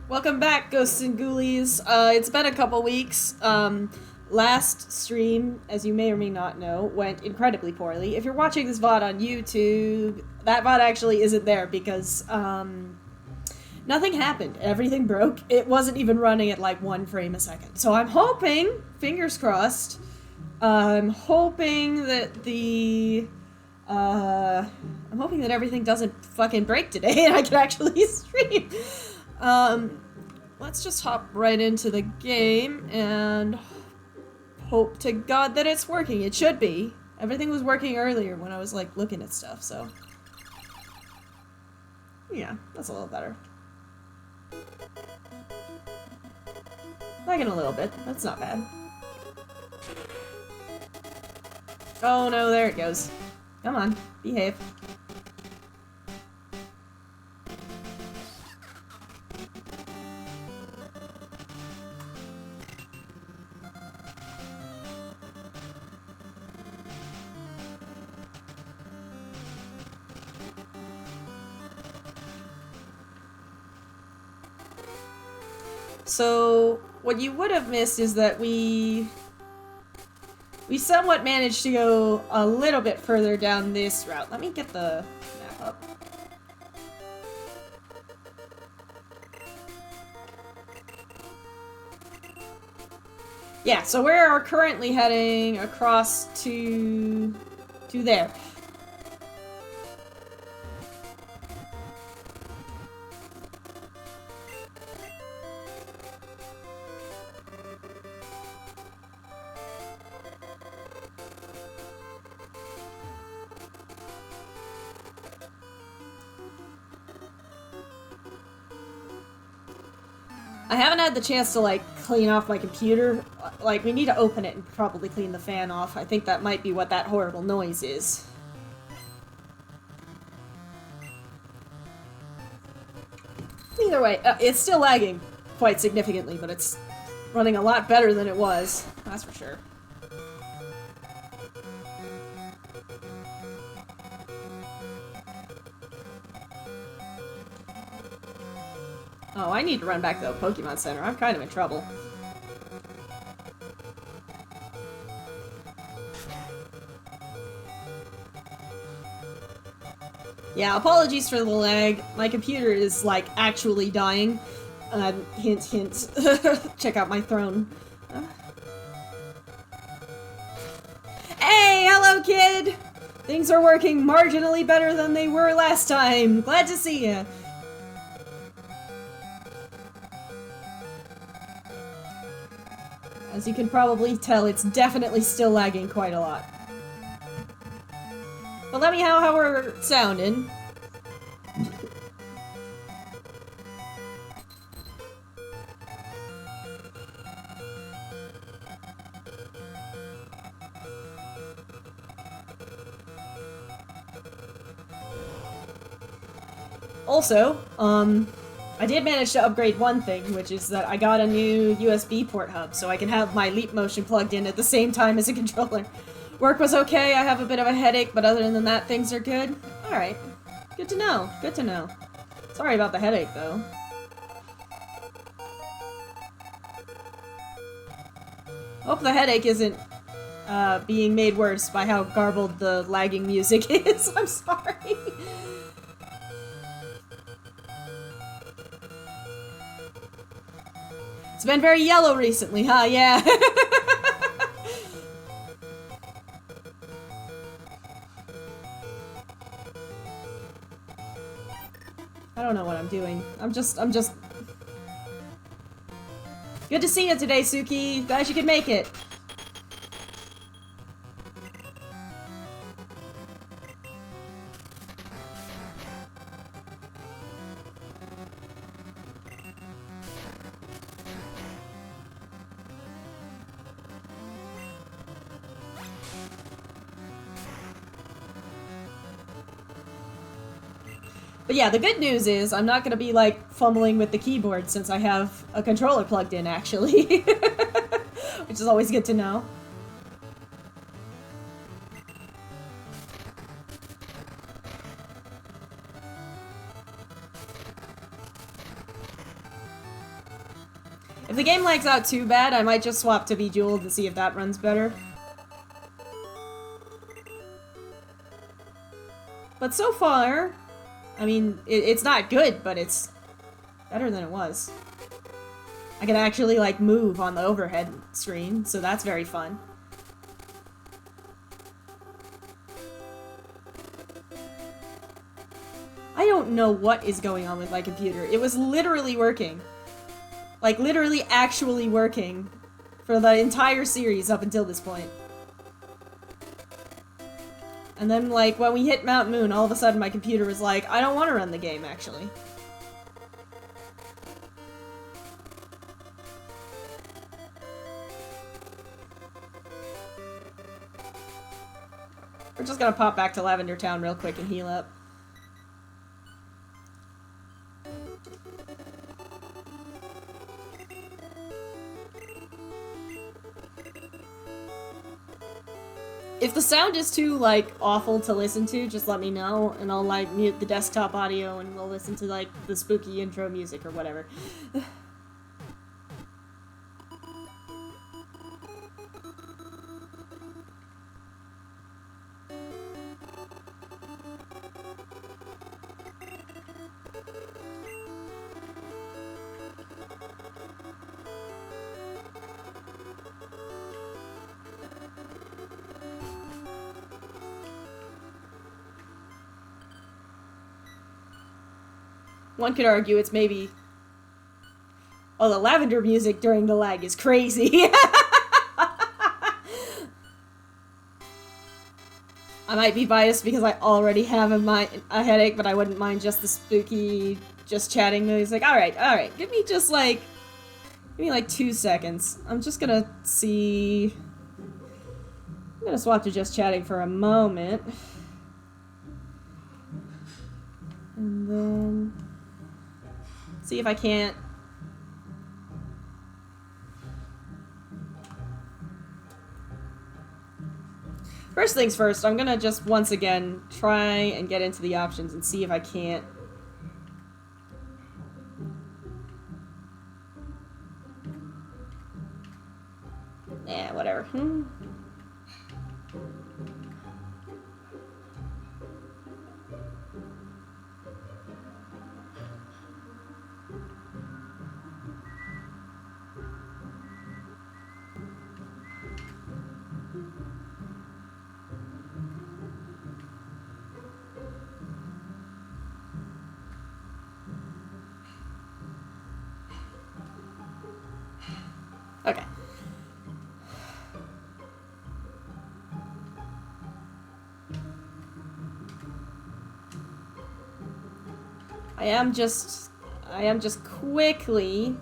Welcome back, Ghosts and Ghoulies. It's been a couple weeks. Last stream, as you may or may not know, went incredibly poorly. If you're watching this VOD on YouTube, that VOD actually isn't there because nothing happened. Everything broke. It wasn't even running at like 1 frame a second. So I'm hoping, fingers crossed, I'm hoping that everything doesn't fucking break today and I can actually stream. Let's just hop right into the game and hope to God that it's working. It should be. Everything was working earlier when I was like looking at stuff, so yeah, that's a little better. Lagging a little bit. That's not bad. Oh no, there it goes. Come on, behave. So, what you would have missed is that we somewhat managed to go a little bit further down this route. Let me get the map up. Yeah, so we are currently heading across to there. I haven't had the chance to, like, clean off my computer. Like, we need to open it and probably clean the fan off. I think that might be what that horrible noise is. Either way, it's still lagging quite significantly, but it's running a lot better than it was. That's for sure. Oh, I need to run back to the Pokemon Center. I'm kind of in trouble. Yeah, apologies for the lag. My computer is, like, actually dying. Hint, hint. Check out my throne. Hey, hello, kid! Things are working marginally better than they were last time. Glad to see ya. As you can probably tell, it's definitely still lagging quite a lot. But let me know how we're sounding. Also, I did manage to upgrade one thing, which is that I got a new USB port hub, so I can have my Leap Motion plugged in at the same time as a controller. Work was okay, I have a bit of a headache, but other than that, things are good. Alright. Good to know. Good to know. Sorry about the headache, though. Hope the headache isn't, being made worse by how garbled the lagging music is. I'm sorry. It's been very yellow recently, huh? Yeah. I don't know what I'm doing. I'm just... Good to see you today, Suki. Glad you could make it. But yeah, the good news is I'm not gonna be, like, fumbling with the keyboard since I have a controller plugged in, actually. Which is always good to know. If the game lags out too bad, I might just swap to Bejeweled to see if that runs better. But so far... I mean, it's not good, but it's better than it was. I can actually, like, move on the overhead screen, so that's very fun. I don't know what is going on with my computer. It was literally working. Like, literally actually working for the entire series up until this point. And then, like, when we hit Mount Moon, all of a sudden my computer was like, I don't want to run the game, actually. We're just gonna pop back to Lavender Town real quick and heal up. If the sound is too, like, awful to listen to, just let me know, and I'll, like, mute the desktop audio and we'll listen to, like, the spooky intro music or whatever. One could argue it's maybe... Oh, the lavender music during the lag is crazy. I might be biased because I already have a headache, but I wouldn't mind just the spooky, just chatting music. Alright. Give me just like... Give me like 2 seconds. I'm just gonna see... I'm gonna swap to just chatting for a moment. And then... See if I can't... First things first, I'm gonna just once again try and get into the options and see if I can't Okay. I am just quickly...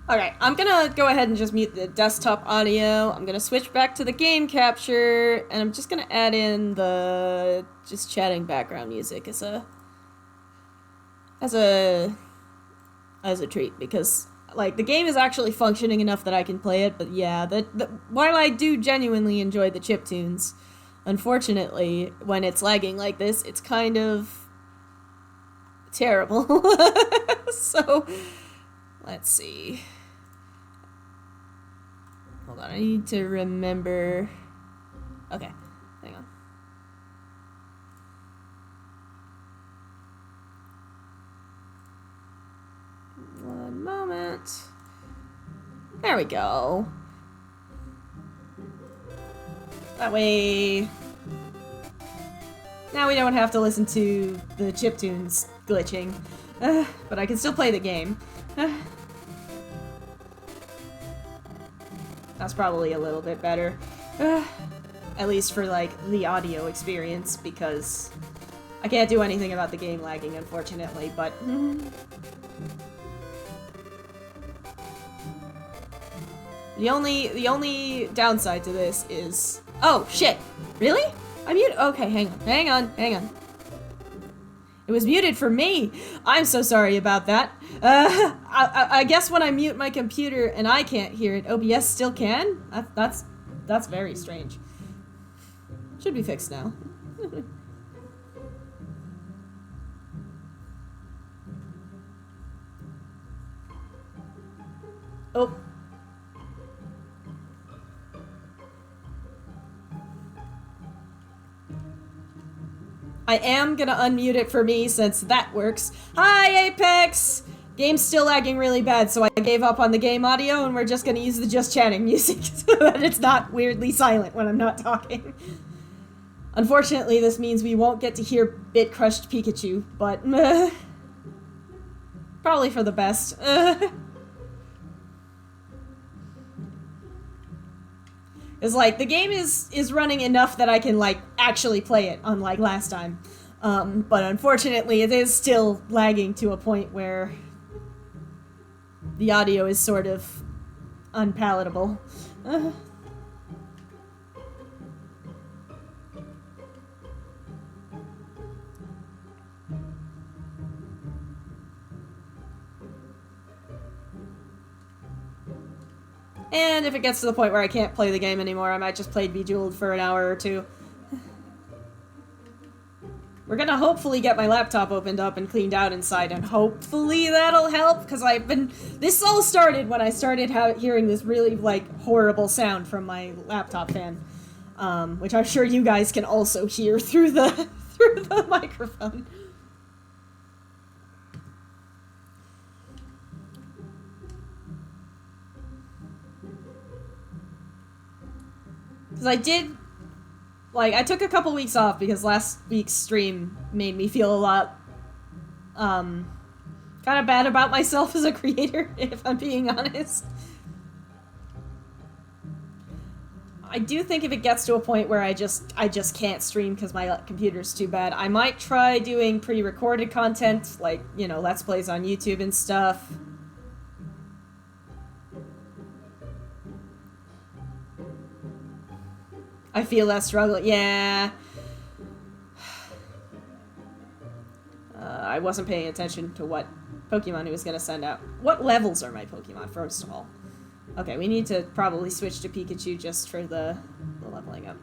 Alright, I'm gonna go ahead and just mute the desktop audio. I'm gonna switch back to the game capture, and I'm just gonna add in the just chatting background music as a treat, because like the game is actually functioning enough that I can play it. But yeah, while I do genuinely enjoy the chiptunes, unfortunately, when it's lagging like this, it's kind of terrible. So let's see. Hold on, I need to remember. Okay, hang on. One moment. There we go. That way... Now we don't have to listen to the chiptunes glitching. But I can still play the game. That's probably a little bit better. At least for, like, the audio experience, because I can't do anything about the game lagging, unfortunately, but... The only downside to this is... Oh, shit! Really? I muted... Okay, hang on. It was muted for me! I'm so sorry about that. I guess when I mute my computer and I can't hear it, OBS still can? That's very strange. Should be fixed now. Oh. I am gonna unmute it for me since that works. Hi, Apex! Game's still lagging really bad, so I gave up on the game audio and we're just gonna use the just chatting music so that it's not weirdly silent when I'm not talking. Unfortunately, this means we won't get to hear Bit Crushed Pikachu, but probably for the best. It's like, the game is running enough that I can, like, actually play it, unlike last time. But unfortunately, it is still lagging to a point where the audio is sort of unpalatable. And if it gets to the point where I can't play the game anymore, I might just play Bejeweled for an hour or two. We're gonna hopefully get my laptop opened up and cleaned out inside, and hopefully that'll help, because this all started when I started hearing this really, like, horrible sound from my laptop fan. Which I'm sure you guys can also hear through the microphone. Because I took a couple weeks off because last week's stream made me feel a lot, kind of bad about myself as a creator, if I'm being honest. I do think if it gets to a point where I just can't stream because my computer's too bad, I might try doing pre-recorded content, like, you know, Let's Plays on YouTube and stuff. I feel that struggle. Yeah. I wasn't paying attention to what Pokemon he was going to send out. What levels are my Pokemon, first of all? Okay, we need to probably switch to Pikachu just for the leveling up.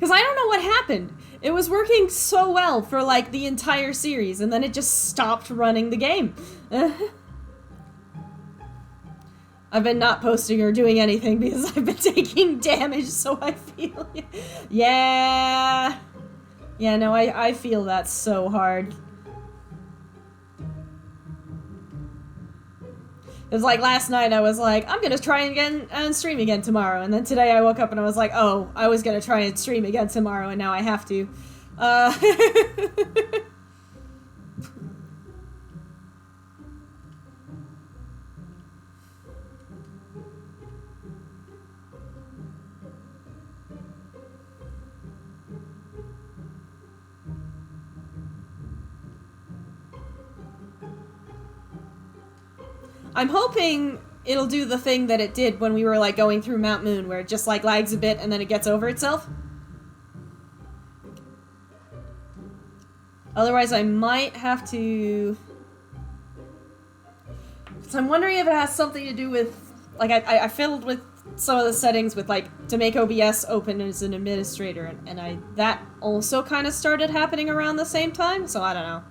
Because I don't know what happened. It was working so well for, like, the entire series, and then it just stopped running the game. I've been not posting or doing anything because I've been taking damage, so I feel... Yeah. Yeah, no, I feel that so hard. It was like last night I was like, I'm gonna try again and stream again tomorrow. And then today I woke up and I was like, oh, I was gonna try and stream again tomorrow and now I have to. I'm hoping it'll do the thing that it did when we were, like, going through Mount Moon, where it just, like, lags a bit and then it gets over itself. Otherwise, I might have to... So I'm wondering if it has something to do with... Like, I fiddled with some of the settings with, like, to make OBS open as an administrator, and that also kind of started happening around the same time, so I don't know.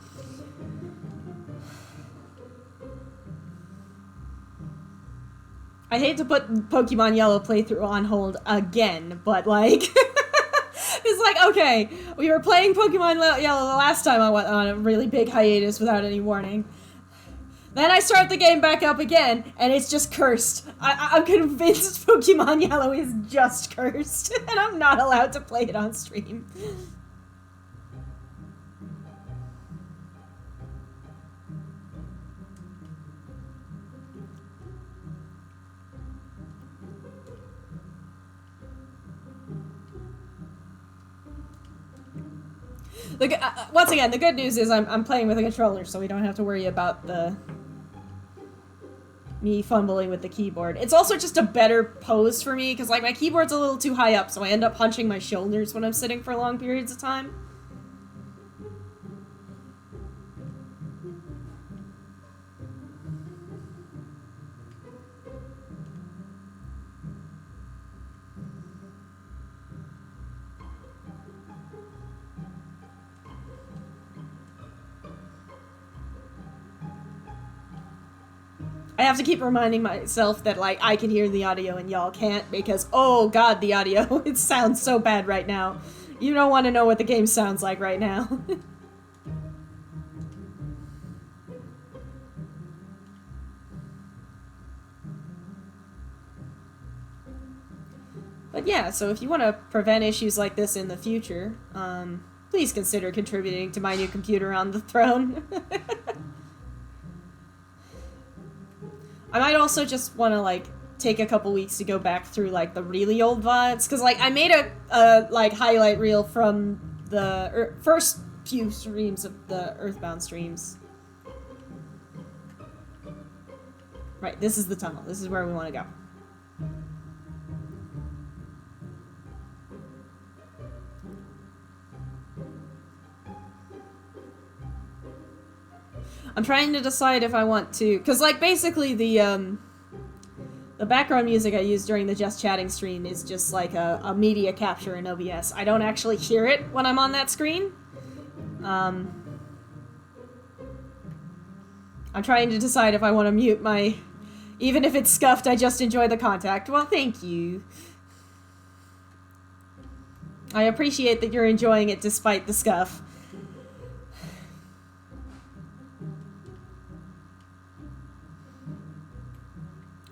I hate to put Pokemon Yellow playthrough on hold again, but, like, it's like, okay, we were playing Pokemon Yellow the last time I went on a really big hiatus without any warning. Then I start the game back up again, and it's just cursed. I'm convinced Pokemon Yellow is just cursed, and I'm not allowed to play it on stream. Once again, the good news is I'm playing with a controller, so we don't have to worry about me fumbling with the keyboard. It's also just a better pose for me, because, like, my keyboard's a little too high up, so I end up hunching my shoulders when I'm sitting for long periods of time. I have to keep reminding myself that, like, I can hear the audio and y'all can't, because, oh god, the audio, it sounds so bad right now. You don't want to know what the game sounds like right now. But yeah, so if you want to prevent issues like this in the future, please consider contributing to my new computer on the throne. I might also just want to, like, take a couple weeks to go back through, like, the really old VODs, because, like, I made a like, highlight reel from the first few streams of the Earthbound streams. Right, this is the tunnel. This is where we want to go. I'm trying to decide if I want to, because, like, basically the background music I use during the Just Chatting stream is just, like, a media capture in OBS. I don't actually hear it when I'm on that screen. I'm trying to decide if I want to mute my... Even if it's scuffed, I just enjoy the contact. Well, thank you. I appreciate that you're enjoying it despite the scuff.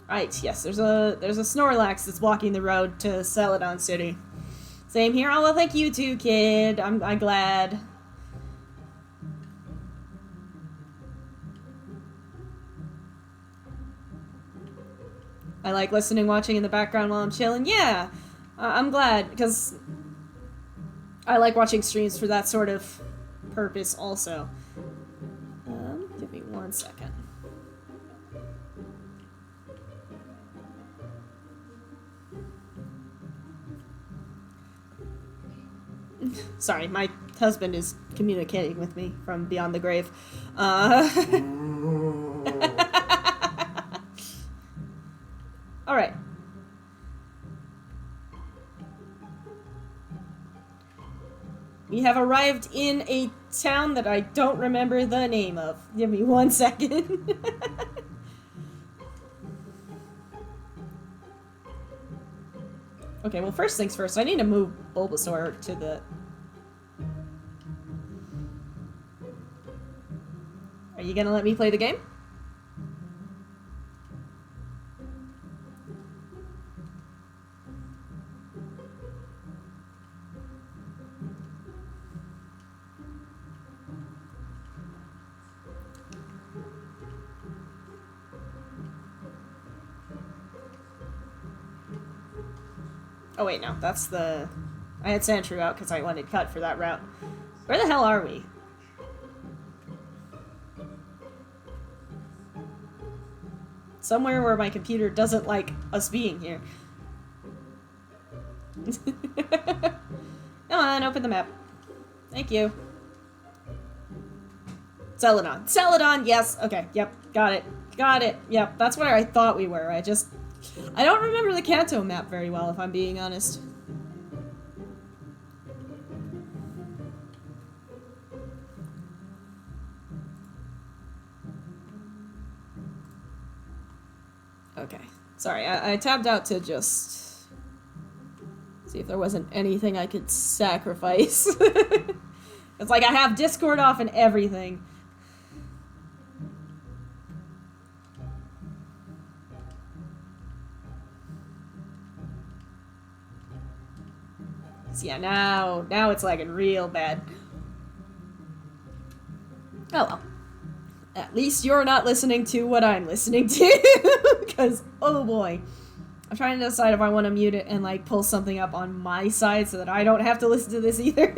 Right, yes, there's a Snorlax that's blocking the road to Celadon City. Same here. Oh, well, thank you too, kid. I'm glad. I like listening, watching in the background while I'm chilling. Yeah, I'm glad, because I like watching streams for that sort of purpose also. Give me 1 second. Sorry, my husband is communicating with me from beyond the grave. Alright. We have arrived in a town that I don't remember the name of. Give me 1 second. Okay, well, first things first, I need to move Bulbasaur to the... Are you gonna let me play the game? Oh wait, no, that's the... I had Sandshrew out because I wanted Cut for that route. Where the hell are we? Somewhere where my computer doesn't like us being here. Come on, open the map. Thank you. Celadon. Celadon, yes. Okay, yep, got it. Got it. Yep, that's where I thought we were. I don't remember the Kanto map very well, if I'm being honest. Okay. Sorry, I tabbed out to just see if there wasn't anything I could sacrifice. It's like I have Discord off and everything. So yeah, now it's lagging real bad. Oh well. At least you're not listening to what I'm listening to, because, oh boy. I'm trying to decide if I want to mute it and, like, pull something up on my side so that I don't have to listen to this either.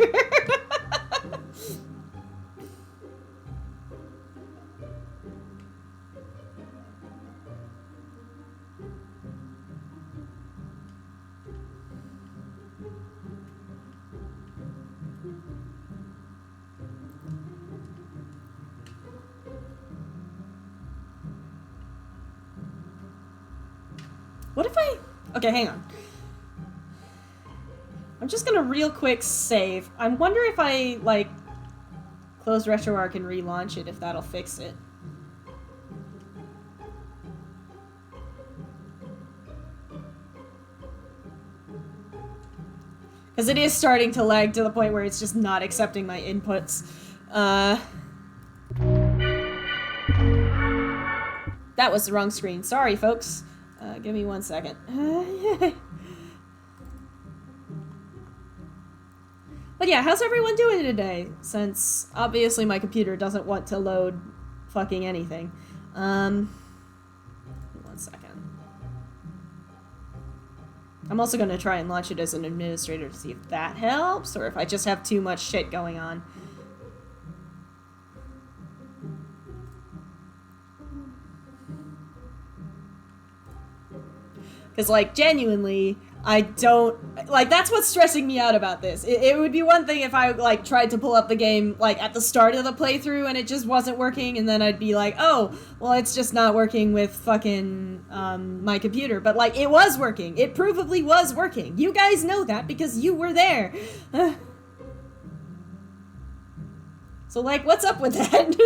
What if I... Okay, hang on. I'm just gonna real quick save. I wonder if I, like, close RetroArch and relaunch it, if that'll fix it. Because it is starting to lag to the point where it's just not accepting my inputs. That was the wrong screen. Sorry, folks. Give me 1 second. But yeah, how's everyone doing today? Since obviously my computer doesn't want to load fucking anything. 1 second. I'm also gonna try and launch it as an administrator to see if that helps, or if I just have too much shit going on. Because, like, genuinely, I don't... Like, that's what's stressing me out about this. It would be one thing if I, like, tried to pull up the game, like, at the start of the playthrough and it just wasn't working, and then I'd be like, oh, well, it's just not working with fucking, my computer. But, like, it was working. It provably was working. You guys know that because you were there. So, like, what's up with that?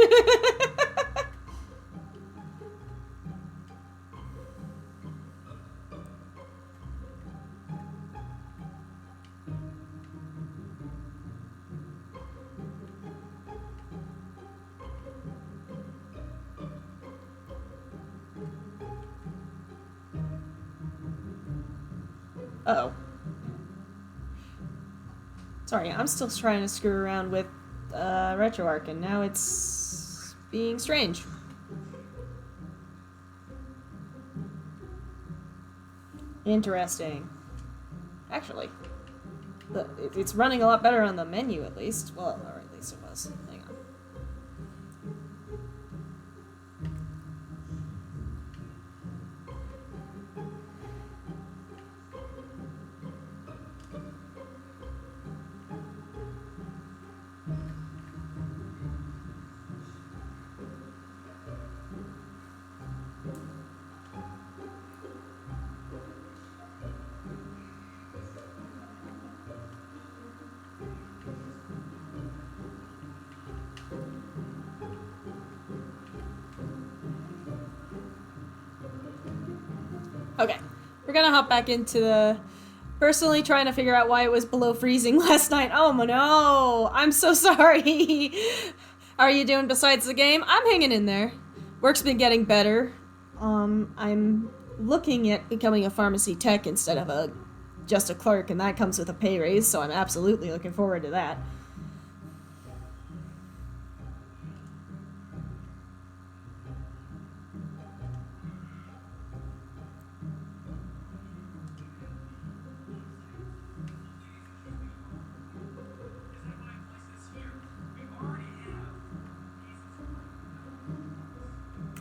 Uh-oh. Sorry, I'm still trying to screw around with RetroArch, and now it's being strange. Interesting. Actually, it's running a lot better on the menu, at least. Well, or at least it was. Hang on. Okay, we're gonna hop back into the... Personally trying to figure out why it was below freezing last night. Oh no, I'm so sorry. How are you doing besides the game? I'm hanging in there. Work's been getting better. I'm looking at becoming a pharmacy tech instead of just a clerk, and that comes with a pay raise, so I'm absolutely looking forward to that.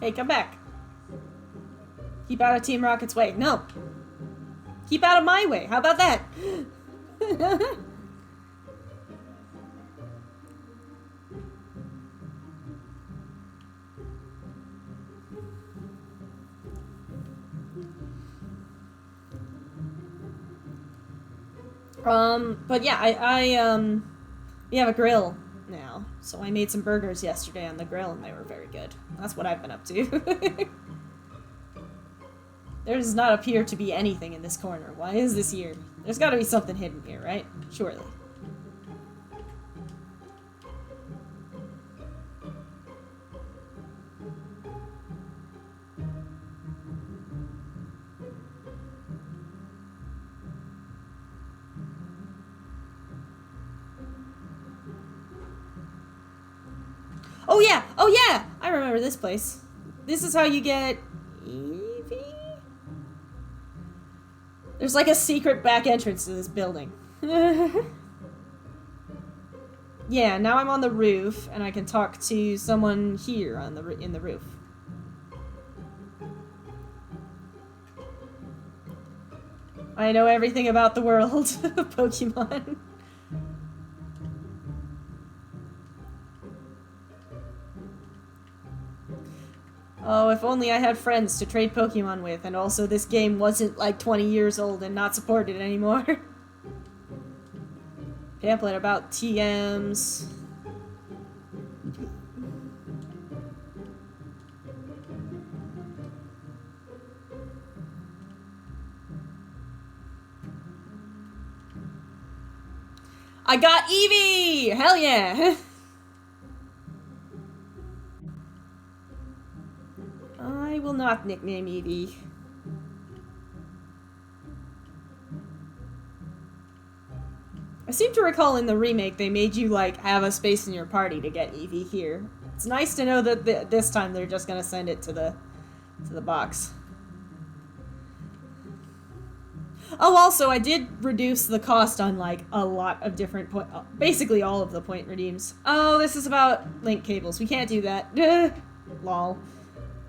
Hey, come back. Keep out of Team Rocket's way. No. Keep out of my way. How about that? But yeah, we have a grill now. So I made some burgers yesterday on the grill and they were very good. That's what I've been up to. There does not appear to be anything in this corner. Why is this here? There's gotta be something hidden here, right? Surely. Oh yeah! Oh yeah! I remember this place. This is how you get... Eevee? There's like a secret back entrance to this building. Yeah, now I'm on the roof, and I can talk to someone here on in the roof. I know everything about the world of Pokemon. Oh, if only I had friends to trade Pokemon with, and also this game wasn't like 20 years old and not supported anymore. Pamphlet about TMs. I got Eevee! Hell yeah! I will not nickname Eevee. I seem to recall in the remake they made you, like, have a space in your party to get Eevee here. It's nice to know that this time they're just gonna send it to the box. Oh, also, I did reduce the cost on, like, a lot of different basically all of the point redeems. Oh, this is about link cables. We can't do that. Lol.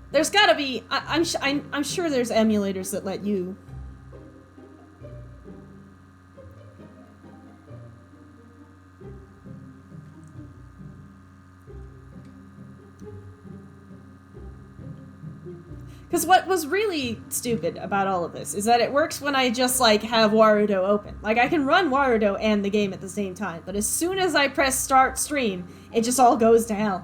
There's gotta be... I'm sure there's emulators that let you... Because what was really stupid about all of this is that it works when I just, like, have Warudo open. Like, I can run Warudo and the game at the same time, but as soon as I press start stream, it just all goes to hell.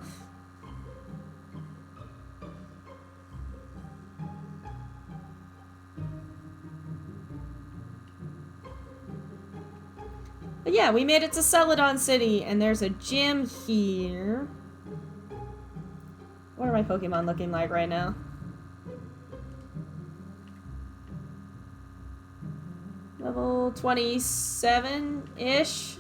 But yeah, we made it to Celadon City, and there's a gym here. What are my Pokemon looking like right now? Level 27-ish.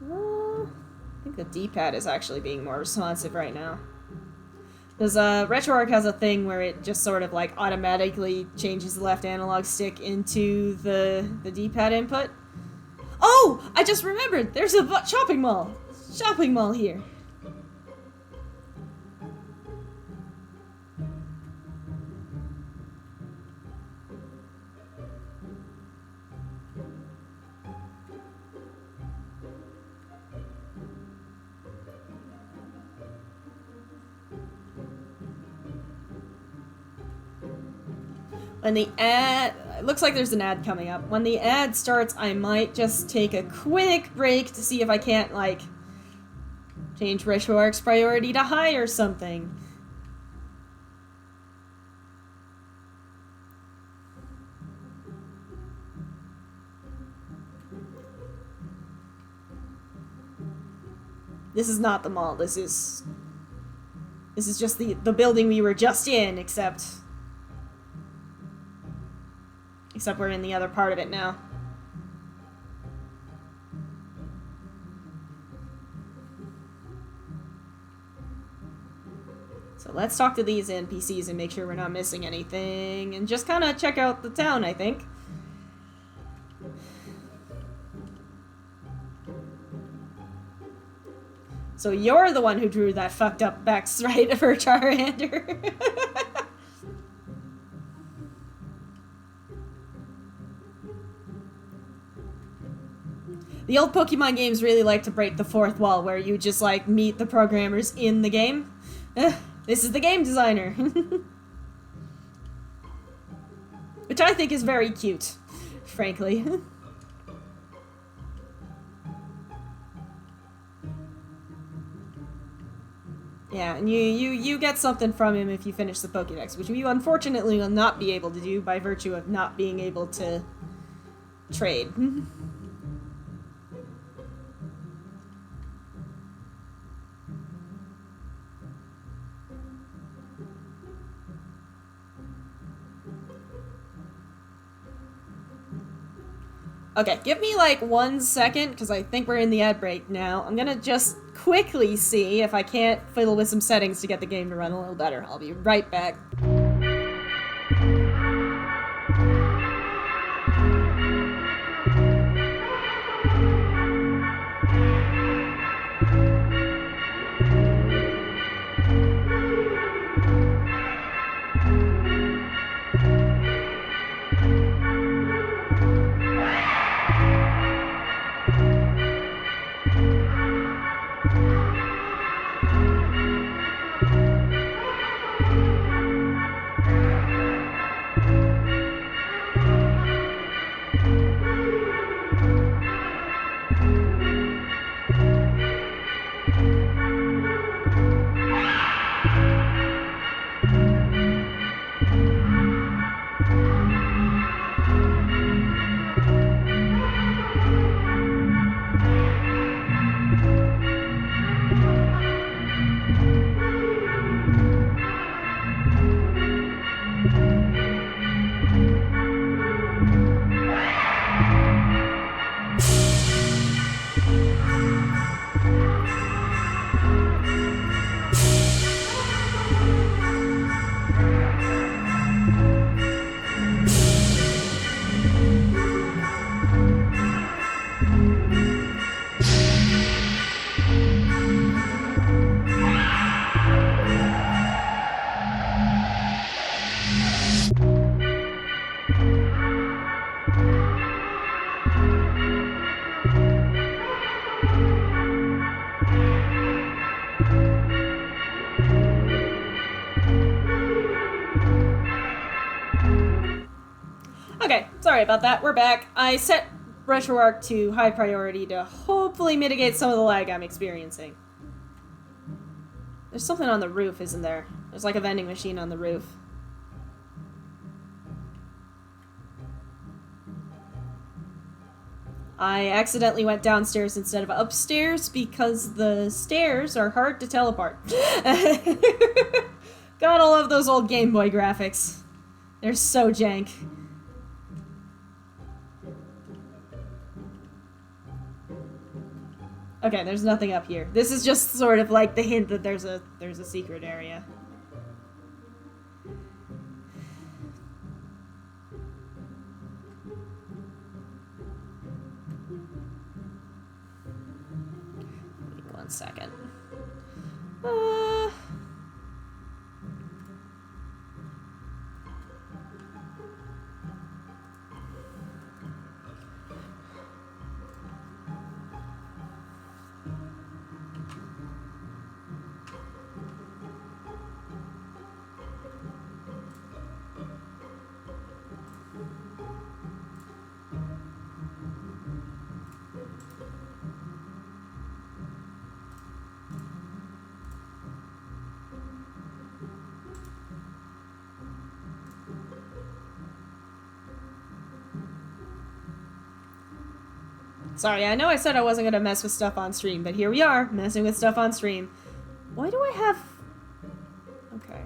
I think the D-pad is actually being more responsive right now. Because RetroArch has a thing where it just sort of like automatically changes the left analog stick into the D-pad input. Oh! I just remembered! There's a shopping mall! Shopping mall here. When the ad... It looks like there's an ad coming up. When the ad starts, I might just take a quick break to see if I can't, like, Change Rituark's priority to high or something. This is not the mall. This is just the building we were just in, except we're in the other part of it now. So let's talk to these NPCs and make sure we're not missing anything, and just kind of check out the town, I think. So you're the one who drew that fucked up backstride for Charmander. The old Pokemon games really like to break the fourth wall, where you just, like, meet the programmers in the game. This is the game designer. Which I think is very cute, frankly. Yeah, and you get something from him if you finish the Pokédex, which you unfortunately will not be able to do by virtue of not being able to trade. Okay, give me like 1 second, because I think we're in the ad break now. I'm gonna just quickly see if I can't fiddle with some settings to get the game to run a little better. I'll be right back. Okay, sorry about that. We're back. I set Rituark to high priority to hopefully mitigate some of the lag I'm experiencing. There's something on the roof, isn't there? There's like a vending machine on the roof. I accidentally went downstairs instead of upstairs because the stairs are hard to teleport. Gotta love those old Game Boy graphics. They're so jank. Okay, there's nothing up here. This is just sort of like the hint that there's a secret area. Wait 1 second. Sorry, I know I said I wasn't gonna mess with stuff on stream, but here we are, messing with stuff on stream. Why do I have... Okay.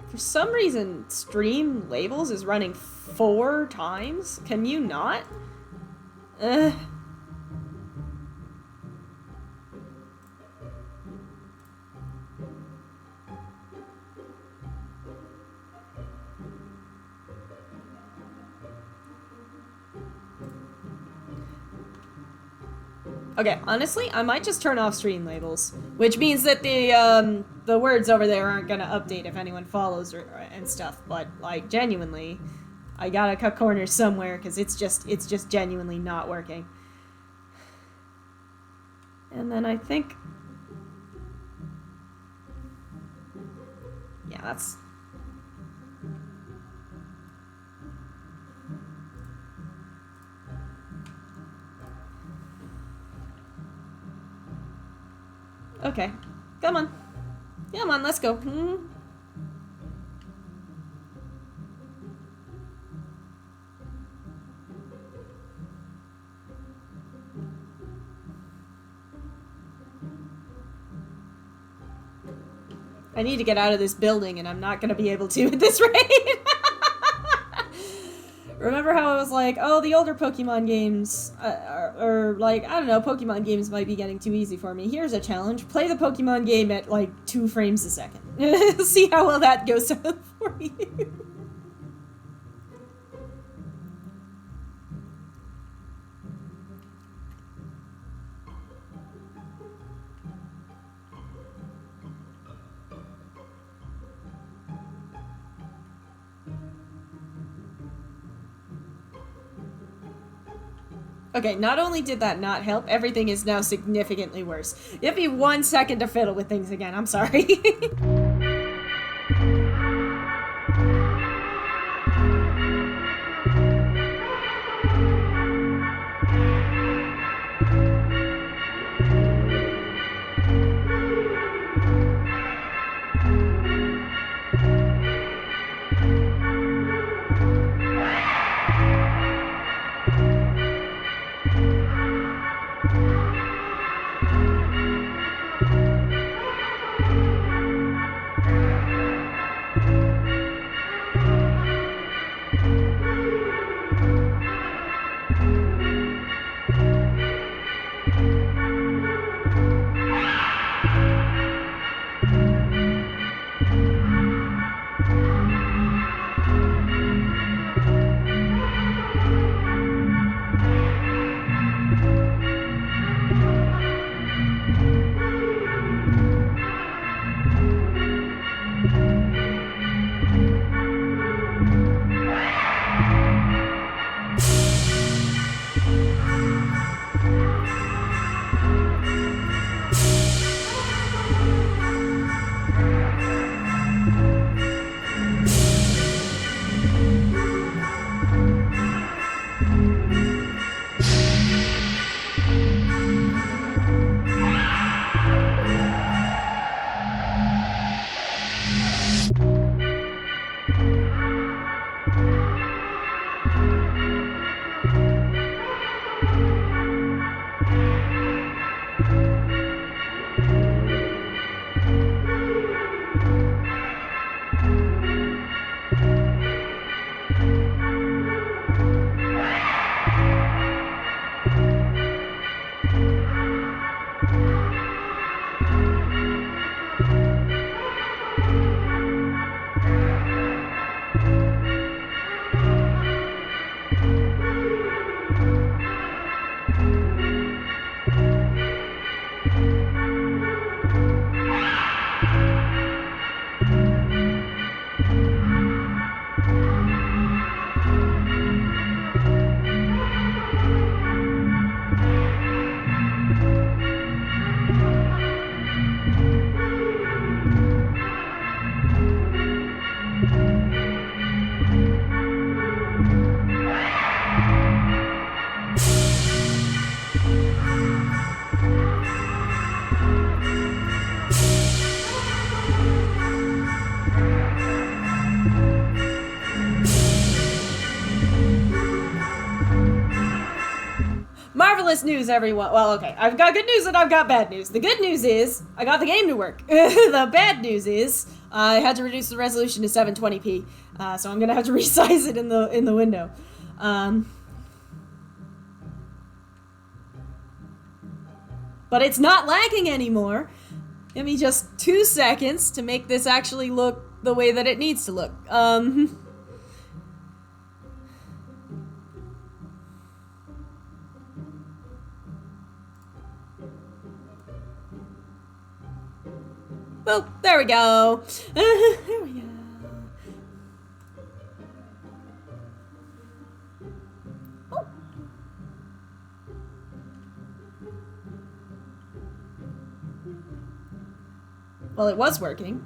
For some reason, stream labels is running 4 times? Can you not? Okay, honestly, I might just turn off stream labels, which means that the words over there aren't gonna update if anyone follows and stuff. But like, genuinely, I gotta cut corners somewhere because it's just genuinely not working. And then I think, yeah, that's. Okay. Come on. Come on, let's go. I need to get out of this building, and I'm not gonna be able to at this rate. Remember how I was like, oh, the older Pokemon games, or like, I don't know, Pokemon games might be getting too easy for me. Here's a challenge. Play the Pokemon game at, like, 2 frames a second. See how well that goes for you. Okay, not only did that not help, everything is now significantly worse. Give me 1 second to fiddle with things again, I'm sorry. marvelous news, everyone. Well, okay, I've got good news and I've got bad news. The good news is I got the game to work. The bad news is I had to reduce the resolution to 720p, so I'm gonna have to resize it in the window. But it's not lagging anymore. Give me just 2 seconds to make this actually look the way that it needs to look. Boop, there we go. There we go. Oh. Well, it was working.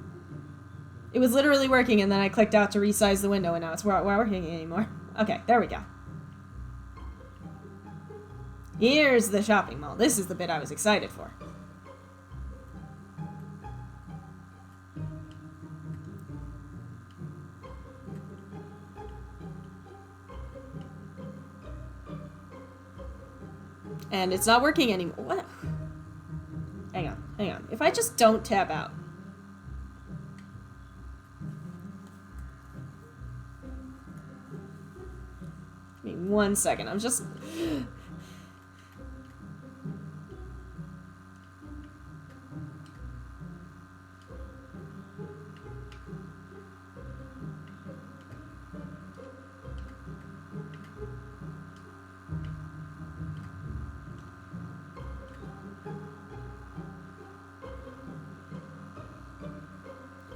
It was literally working, and then I clicked out to resize the window, and now it's not working anymore. Okay, there we go. Here's the shopping mall. This is the bit I was excited for. And it's not working anymore. What? Hang on. If I just don't tab out. Give me 1 second. I'm just...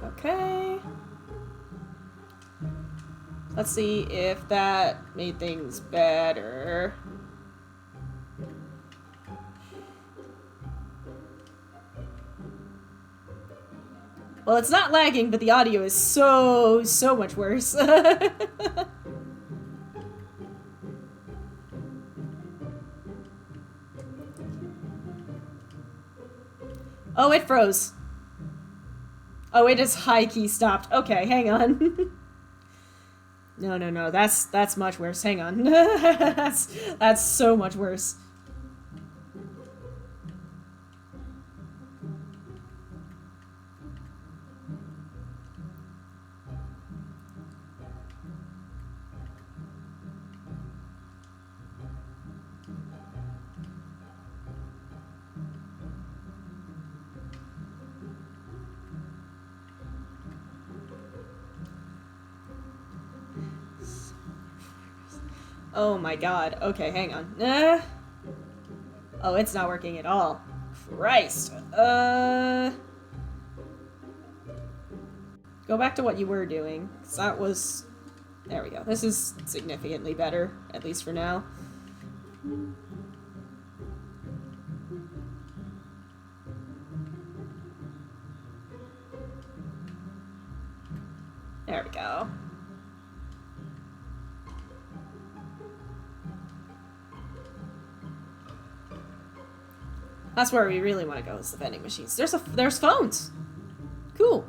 Okay. Let's see if that made things better. Well, it's not lagging, but the audio is so much worse. Oh, it froze. Oh, it is high key stopped. Okay, hang on. No, that's much worse. Hang on. that's so much worse. Oh my god. Okay, hang on. Oh, it's not working at all. Christ. Go back to what you were doing. 'Cause that was... There we go. This is significantly better, at least for now. There we go. That's where we really want to go, is the vending machines. There's phones. Cool.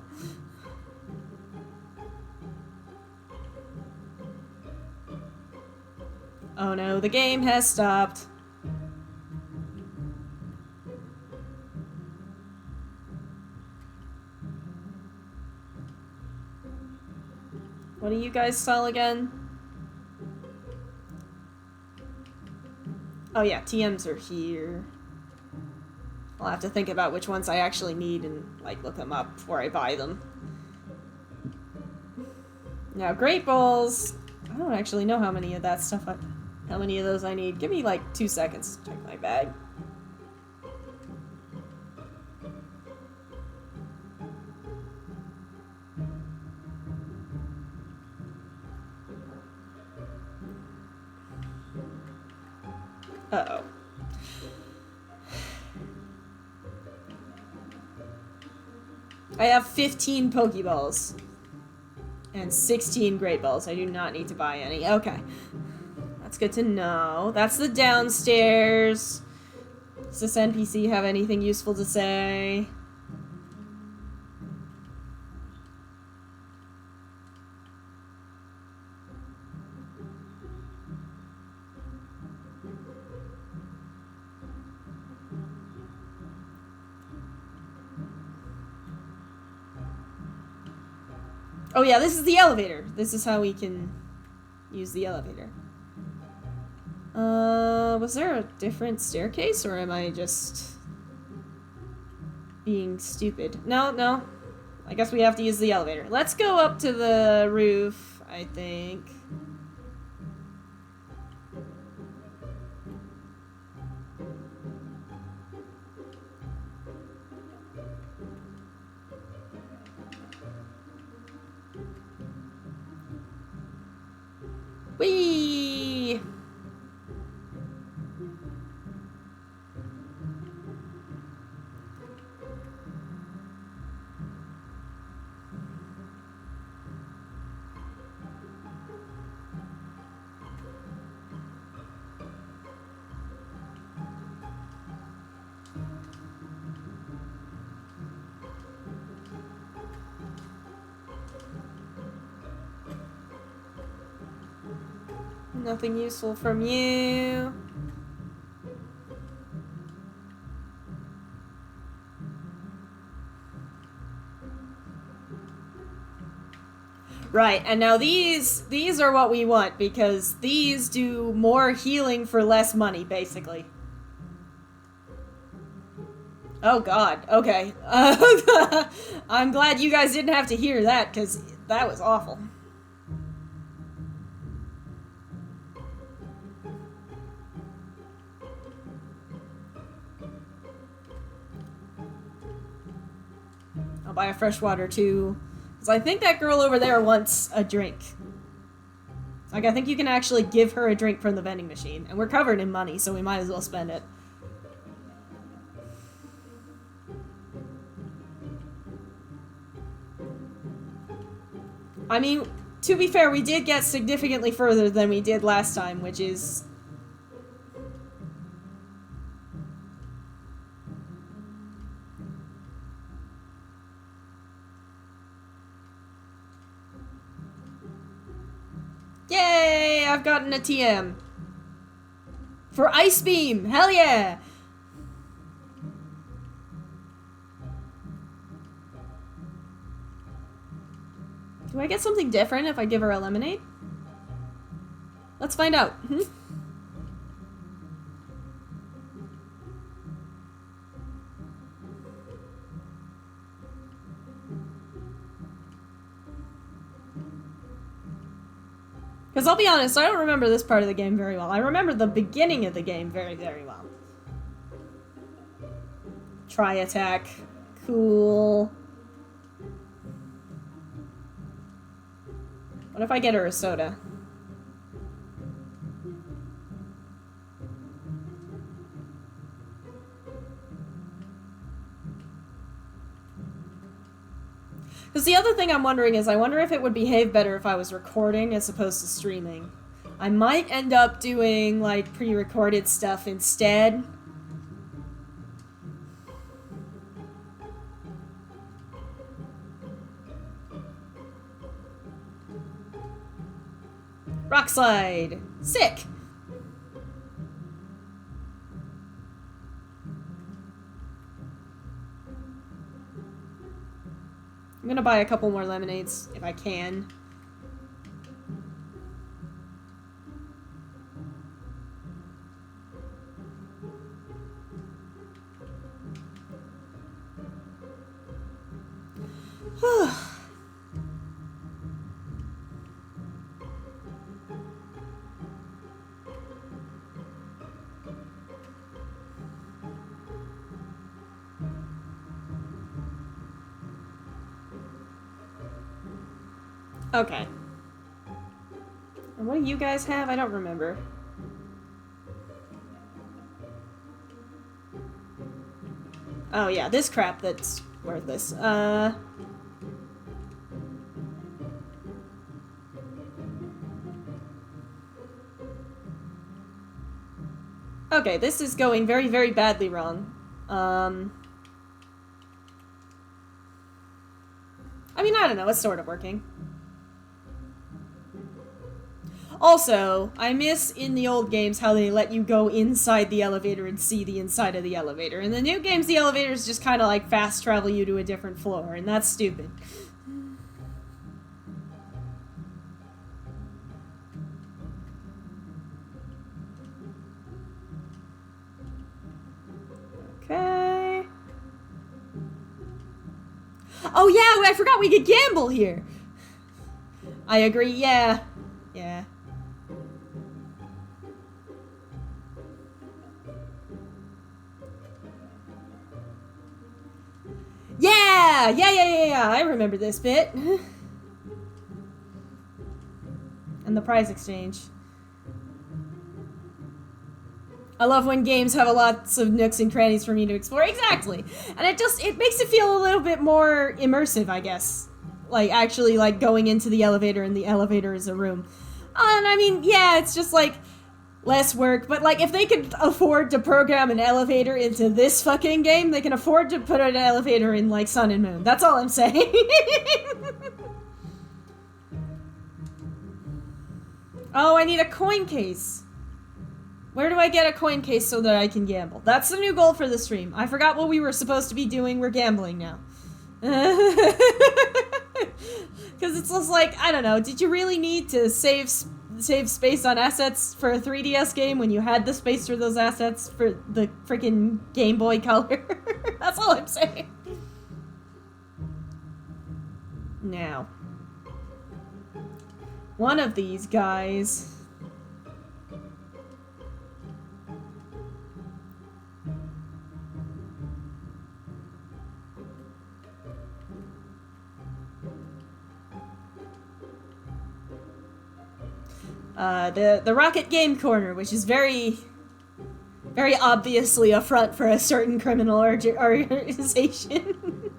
Oh no, the game has stopped. What do you guys sell again? Oh yeah, TMs are here. I'll have to think about which ones I actually need and, like, look them up before I buy them. Now, Great Balls... I don't actually know how many of that stuff how many of those I need. Give me, like, 2 seconds to check my bag. Uh-oh. I have 15 Pokeballs. And 16 Great Balls. I do not need to buy any. Okay. That's good to know. That's the downstairs. Does this NPC have anything useful to say? Oh yeah, this is the elevator. This is how we can use the elevator. Was there a different staircase, or am I just being stupid? No. I guess we have to use the elevator. Let's go up to the roof, I think. Whee! Nothing useful from you. Right, and now these are what we want, because these do more healing for less money, basically. Oh god, okay. I'm glad you guys didn't have to hear that, because that was awful. I'll buy a freshwater too. Because I think that girl over there wants a drink. Like, I think you can actually give her a drink from the vending machine. And we're covered in money, so we might as well spend it. I mean, to be fair, we did get significantly further than we did last time, which is... Yay! I've gotten a TM. For Ice Beam! Hell yeah! Do I get something different if I give her a lemonade? Let's find out. Because I'll be honest, I don't remember this part of the game very well. I remember the beginning of the game very, very well. Try attack. Cool. What if I get her a soda? Because the other thing I'm wondering is, I wonder if it would behave better if I was recording as opposed to streaming. I might end up doing, like, pre-recorded stuff instead. Rock slide! Sick! I'm gonna buy a couple more lemonades, if I can. Okay. And what do you guys have? I don't remember. Oh yeah, this crap that's worthless. Okay, this is going very, very badly wrong. I mean, I don't know, it's sort of working. Also, I miss in the old games how they let you go inside the elevator and see the inside of the elevator. In the new games, the elevators just kind of like fast travel you to a different floor, and that's stupid. Oh yeah, I forgot we could gamble here. I agree, yeah. Yeah. Yeah, I remember this bit. And the prize exchange. I love when games have lots of nooks and crannies for me to explore. Exactly. And it makes it feel a little bit more immersive, I guess. Like, actually, like, going into the elevator and the elevator is a room. And I mean, yeah, it's just, like, less work. But, like, if they could afford to program an elevator into this fucking game, they can afford to put an elevator in, like, Sun and Moon. That's all I'm saying. Oh, I need a coin case. Where do I get a coin case so that I can gamble? That's the new goal for the stream. I forgot what we were supposed to be doing. We're gambling now. Because it's just like, I don't know, did you really need to save space on assets for a 3DS game when you had the space for those assets for the freaking Game Boy Color? That's all I'm saying. Now. One of these guys... the Rocket Game Corner, which is very obviously a front for a certain criminal organization.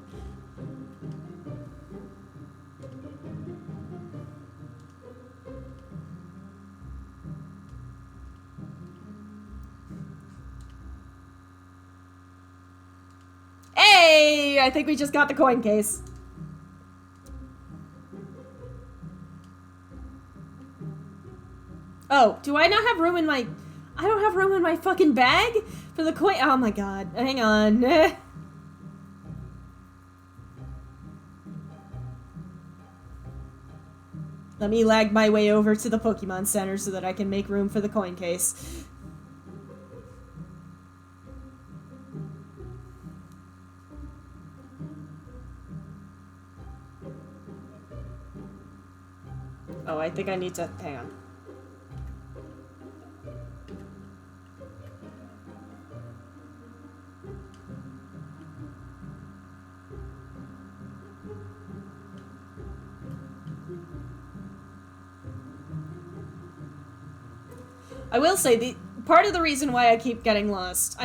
Hey! I think we just got the coin case. Oh, do I not have room in my... I don't have room in my fucking bag for the coin... Oh my god. Hang on. Let me lag my way over to the Pokemon Center so that I can make room for the coin case. Oh, I think I need to... Hang on. I will say, the part of the reason why I keep getting lost,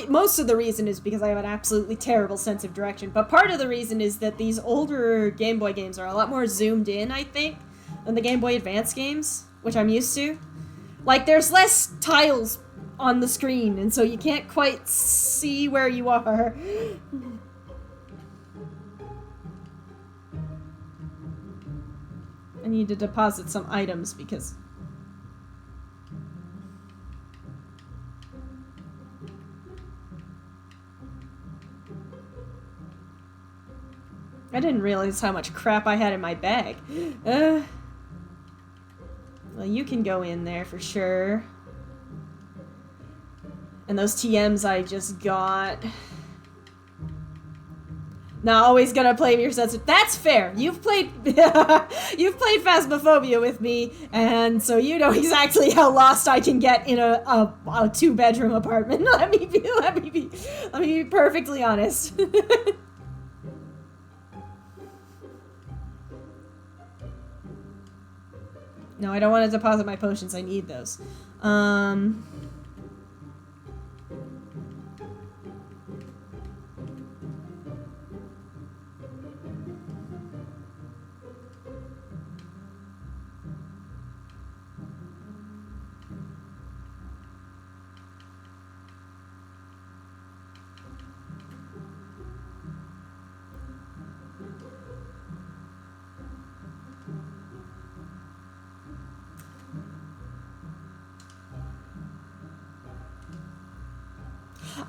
most of the reason is because I have an absolutely terrible sense of direction, but part of the reason is that these older Game Boy games are a lot more zoomed in, I think, than the Game Boy Advance games, which I'm used to. Like, there's less tiles on the screen, and so you can't quite see where you are. I need to deposit some items because... I didn't realize how much crap I had in my bag. Well, you can go in there for sure. And those TMs I just got. Not always gonna play your sense of... That's fair! You've played... You've played Phasmophobia with me, and so you know exactly how lost I can get in a two-bedroom apartment. Let me be perfectly honest. No, I don't want to deposit my potions. I need those.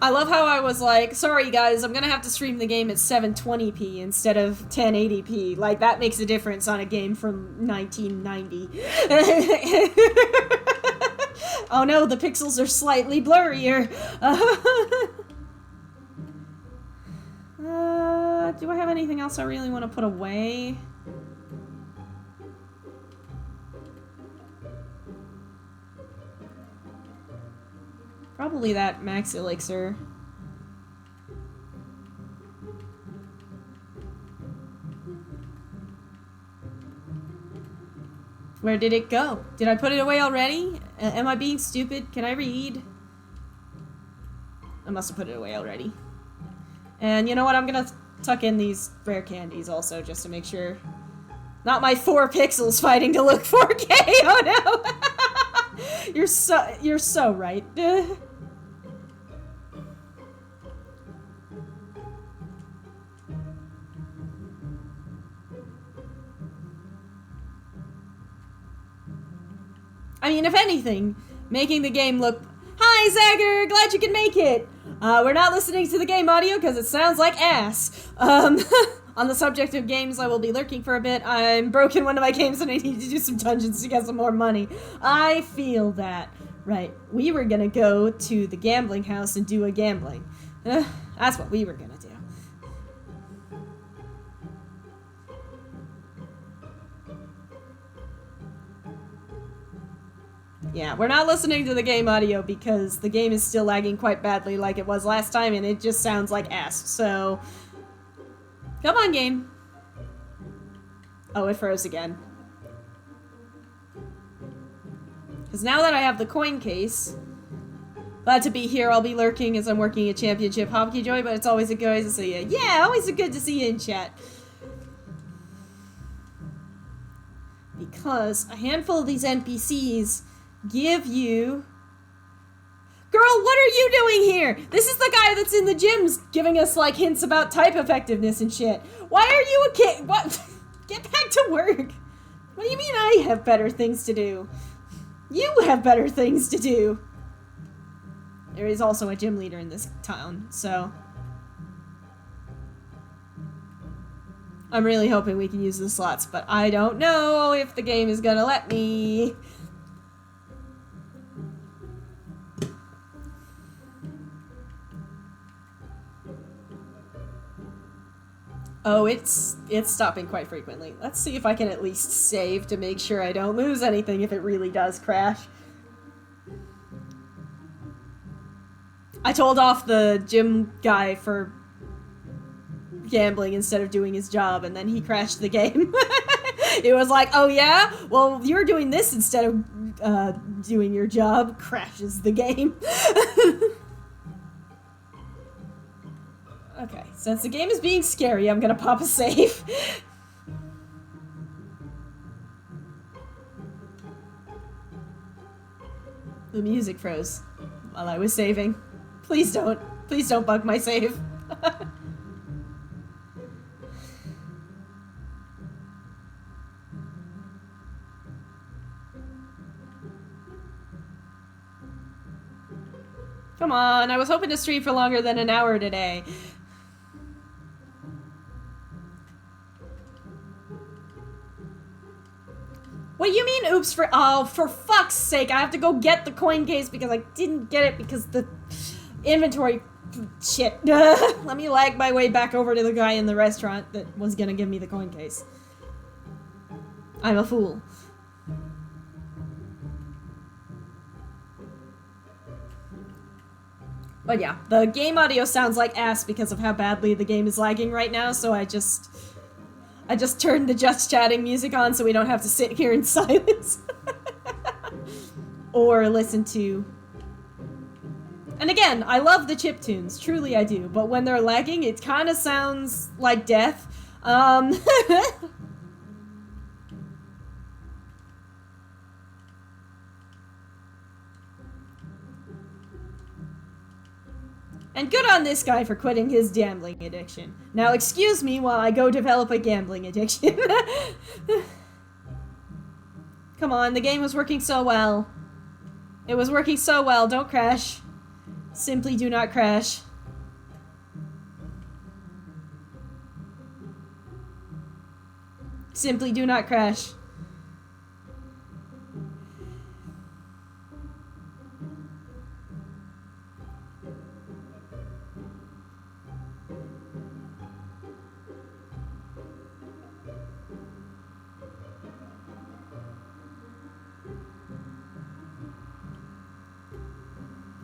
I love how I was like, sorry guys, I'm gonna have to stream the game at 720p instead of 1080p. Like, that makes a difference on a game from 1990. Oh no, the pixels are slightly blurrier. Do I have anything else I really want to put away? Probably that max elixir. Where did it go? Did I put it away already? Am I being stupid? Can I read? I must have put it away already. And you know what? I'm gonna tuck in these rare candies also, just to make sure. Not my 4 pixels fighting to look 4K. Oh no! You're so right. I mean, if anything, making the game look... Hi, Zagger! Glad you can make it! We're not listening to the game audio because it sounds like ass. On the subject of games, I will be lurking for a bit. I'm broken one of my games and I need to do some dungeons to get some more money. I feel that. Right, we were gonna go to the gambling house and do a gambling. That's what we were gonna do. Yeah, we're not listening to the game audio because the game is still lagging quite badly like it was last time, and it just sounds like ass, so... Come on, game. Oh, it froze again. Because now that I have the coin case... Glad to be here, I'll be lurking as I'm working at Championship Hockey Joy, but it's always a good to see you. Yeah, always a good to see you in chat. Because a handful of these NPCs... give you... Girl, what are you doing here? This is the guy that's in the gyms giving us, like, hints about type effectiveness and shit. Why are you a kid? What? Get back to work. What do you mean I have better things to do? You have better things to do. There is also a gym leader in this town, so... I'm really hoping we can use the slots, but I don't know if the game is gonna let me... Oh, it's stopping quite frequently. Let's see if I can at least save to make sure I don't lose anything if it really does crash. I told off the gym guy for gambling instead of doing his job, and then he crashed the game. It was like, oh yeah? Well, you're doing this instead of doing your job. Crashes the game. Okay, since the game is being scary, I'm gonna pop a save. The music froze while I was saving. Please don't bug my save. Come on, I was hoping to stream for longer than an hour today. What do you mean, oops, for fuck's sake, I have to go get the coin case because I didn't get it because the inventory shit. Let me lag my way back over to the guy in the restaurant that was gonna give me the coin case. I'm a fool. But yeah, the game audio sounds like ass because of how badly the game is lagging right now, so I just turned the just chatting music on so we don't have to sit here in silence. Or listen to... And again, I love the chip tunes, truly I do, but when they're lagging, it kind of sounds like death. And good on this guy for quitting his gambling addiction. Now excuse me while I go develop a gambling addiction. Come on, the game was working so well. It was working so well, don't crash. Simply do not crash. Simply do not crash.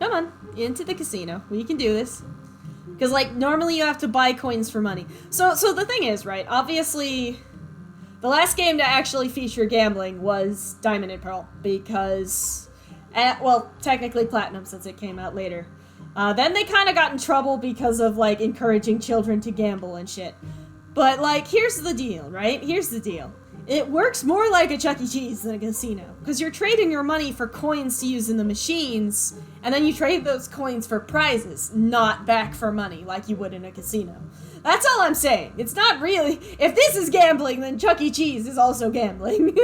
Come on, into the casino. We can do this. Because, like, normally you have to buy coins for money. So the thing is, right, obviously, the last game to actually feature gambling was Diamond and Pearl, because, well, technically Platinum, since it came out later. Then they kind of got in trouble because of, like, encouraging children to gamble and shit. But, like, here's the deal, right? Here's the deal. It works more like a Chuck E. Cheese than a casino, because you're trading your money for coins to use in the machines, and then you trade those coins for prizes, not back for money like you would in a casino. That's all I'm saying. It's not really... If this is gambling, then Chuck E. Cheese is also gambling.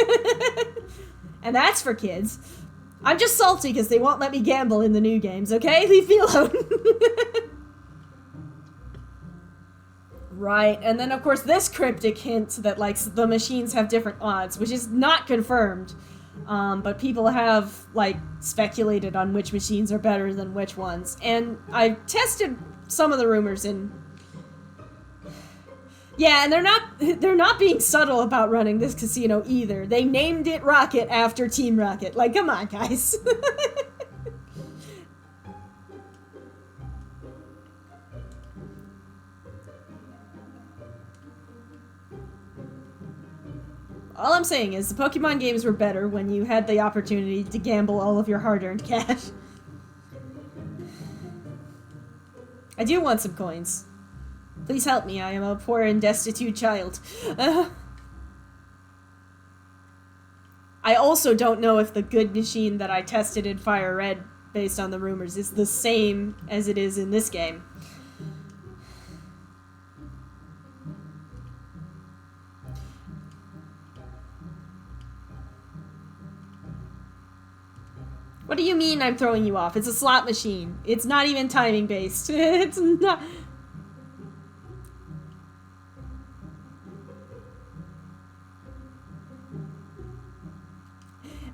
And that's for kids. I'm just salty because they won't let me gamble in the new games, okay? Leave me alone. Right, and then of course this cryptic hint that, like, the machines have different odds, which is not confirmed, but people have, like, speculated on which machines are better than which ones, and I've tested some of the rumors and... Yeah, and they're not being subtle about running this casino either. They named it Rocket after Team Rocket. Like, come on, guys. All I'm saying is the Pokemon games were better when you had the opportunity to gamble all of your hard-earned cash. I do want some coins. Please help me, I am a poor and destitute child. I also don't know if the good machine that I tested in Fire Red, based on the rumors, is the same as it is in this game. What do you mean I'm throwing you off? It's a slot machine. It's not even timing based. It's not...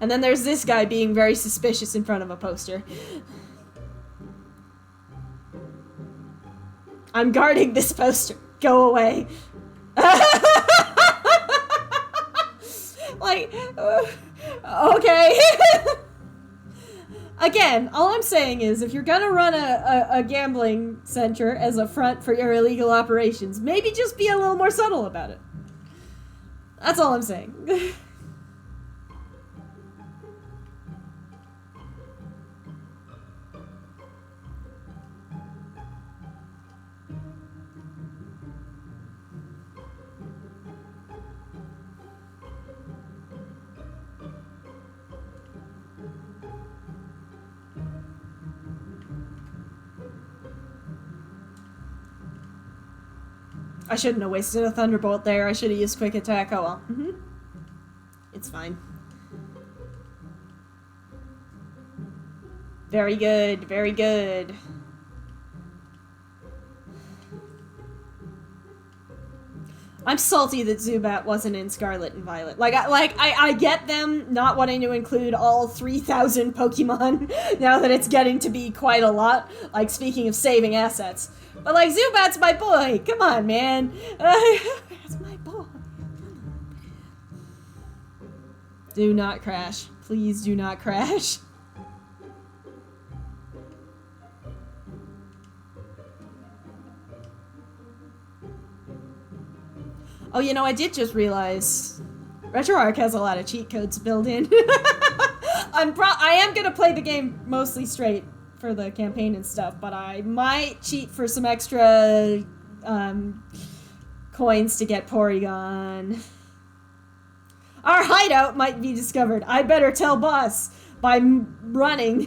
And then there's this guy being very suspicious in front of a poster. I'm guarding this poster. Go away. Like, okay. Again, all I'm saying is, if you're gonna run a gambling center as a front for your illegal operations, maybe just be a little more subtle about it. That's all I'm saying. I shouldn't have wasted a Thunderbolt there. I should have used Quick Attack. Oh well. It's fine. Very good. Very good. I'm salty that Zubat wasn't in Scarlet and Violet. I get them not wanting to include all 3,000 Pokemon now that it's getting to be quite a lot. Like, speaking of saving assets. But, like, Zubat's my boy. Come on, man. That's my boy. Do not crash. Please do not crash. Oh, you know, I did just realize RetroArch has a lot of cheat codes built in. I am gonna play the game mostly straight for the campaign and stuff, but I might cheat for some extra coins to get Porygon. Our hideout might be discovered. I better tell boss by running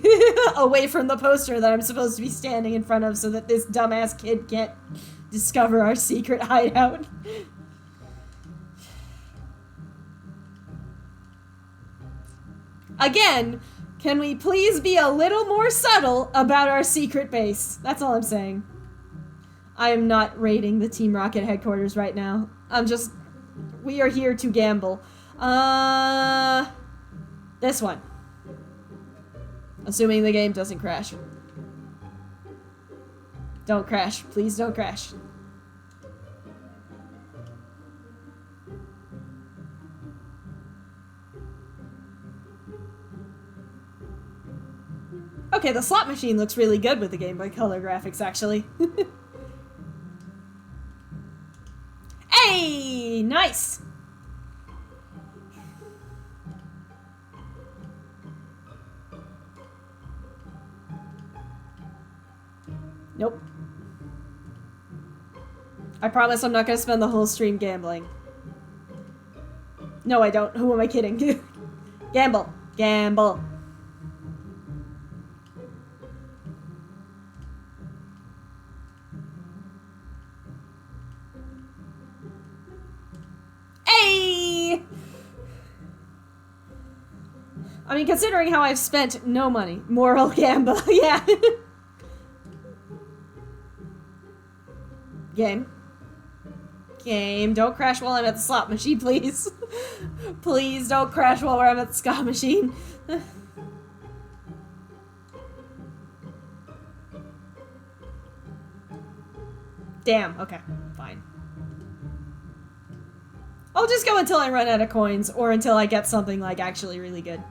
away from the poster that I'm supposed to be standing in front of so that this dumbass kid can't discover our secret hideout. Again, can we please be a little more subtle about our secret base? That's all I'm saying. I am not raiding the Team Rocket headquarters right now. We are here to gamble. This one. Assuming the game doesn't crash. Don't crash. Please don't crash. Okay. Okay, the slot machine looks really good with the Game Boy Color graphics, actually. Hey! Nice! Nope. I promise I'm not gonna spend the whole stream gambling. No, I don't. Who am I kidding? Gamble. Gamble. Hey! I mean, considering how I've spent no money. Moral gamble. Yeah. Game. Game. Don't crash while I'm at the slot machine, please. Please don't crash while I'm at the slot machine. Damn. Okay. Fine. I'll just go until I run out of coins, or until I get something, like, actually really good.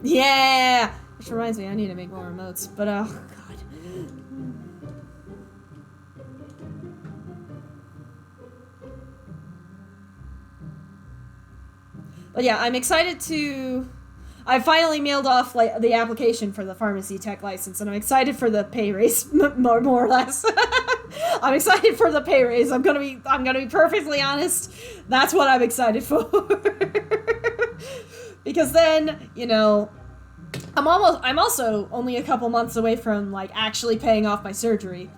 Yeah! Which reminds me, I need to make more remotes, but oh god. But yeah, I'm excited to... I finally mailed off like the application for the pharmacy tech license, and I'm excited for the pay raise, more or less. I'm excited for the pay raise. I'm gonna be perfectly honest. That's what I'm excited for. Because then, you know, I'm also only a couple months away from like actually paying off my surgery.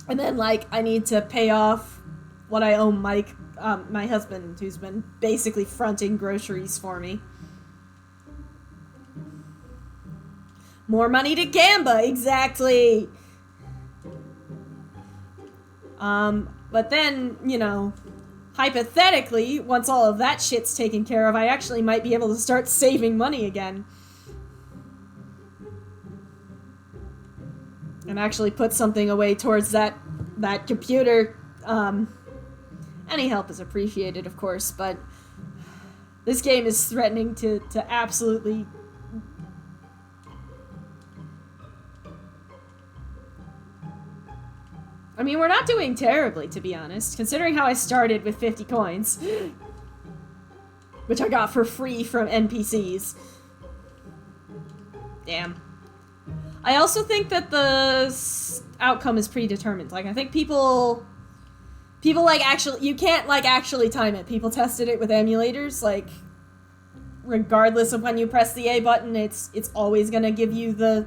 And then like I need to pay off what I owe Mike, my husband, who's been basically fronting groceries for me. More money to Gamba, exactly. But then, you know, hypothetically, once all of that shit's taken care of, I actually might be able to start saving money again. And actually put something away towards that computer. Any help is appreciated, of course, but this game is threatening to absolutely... I mean, we're not doing terribly, to be honest, considering how I started with 50 coins. Which I got for free from NPCs. Damn. I also think that the outcome is predetermined. Like, I think people like actually, you can't like actually time it. People tested it with emulators, like, regardless of when you press the A button, it's always gonna give you the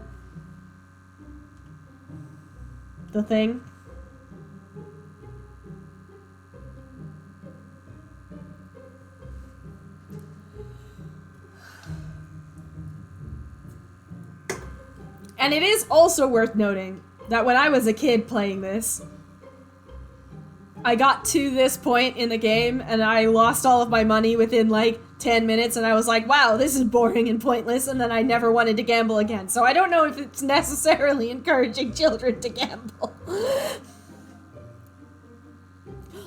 thing. And it is also worth noting that when I was a kid playing this, I got to this point in the game and I lost all of my money within like 10 minutes and I was like, wow, this is boring and pointless, and then I never wanted to gamble again. So I don't know if it's necessarily encouraging children to gamble.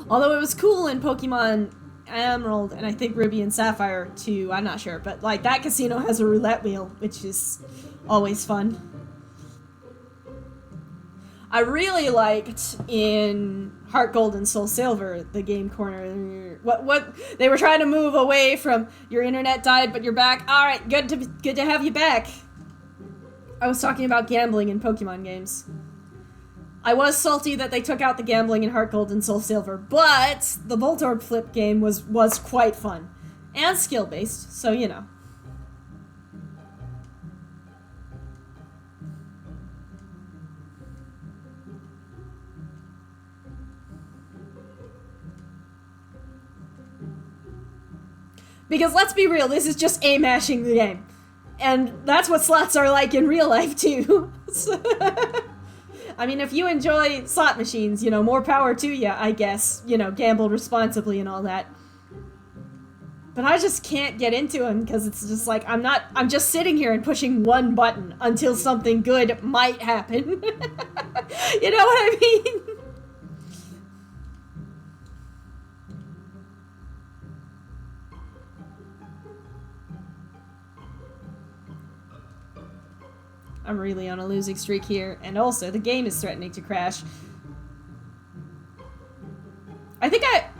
Although it was cool in Pokemon Emerald and I think Ruby and Sapphire too, I'm not sure, but like that casino has a roulette wheel, which is always fun. I really liked in Heart Gold and Soul Silver, the game corner. What they were trying to move away from your internet died, but you're back. All right, good to have you back. I was talking about gambling in Pokemon games. I was salty that they took out the gambling in Heart Gold and Soul Silver, but the Voltorb flip game was quite fun and skill based, so you know. Because let's be real, this is just A-mashing the game. And that's what slots are like in real life, too. I mean, if you enjoy slot machines, you know, more power to you, I guess. You know, gamble responsibly and all that. But I just can't get into them, because it's just like, I'm just sitting here and pushing one button until something good might happen. You know what I mean? really on a losing streak here. And also, the game is threatening to crash.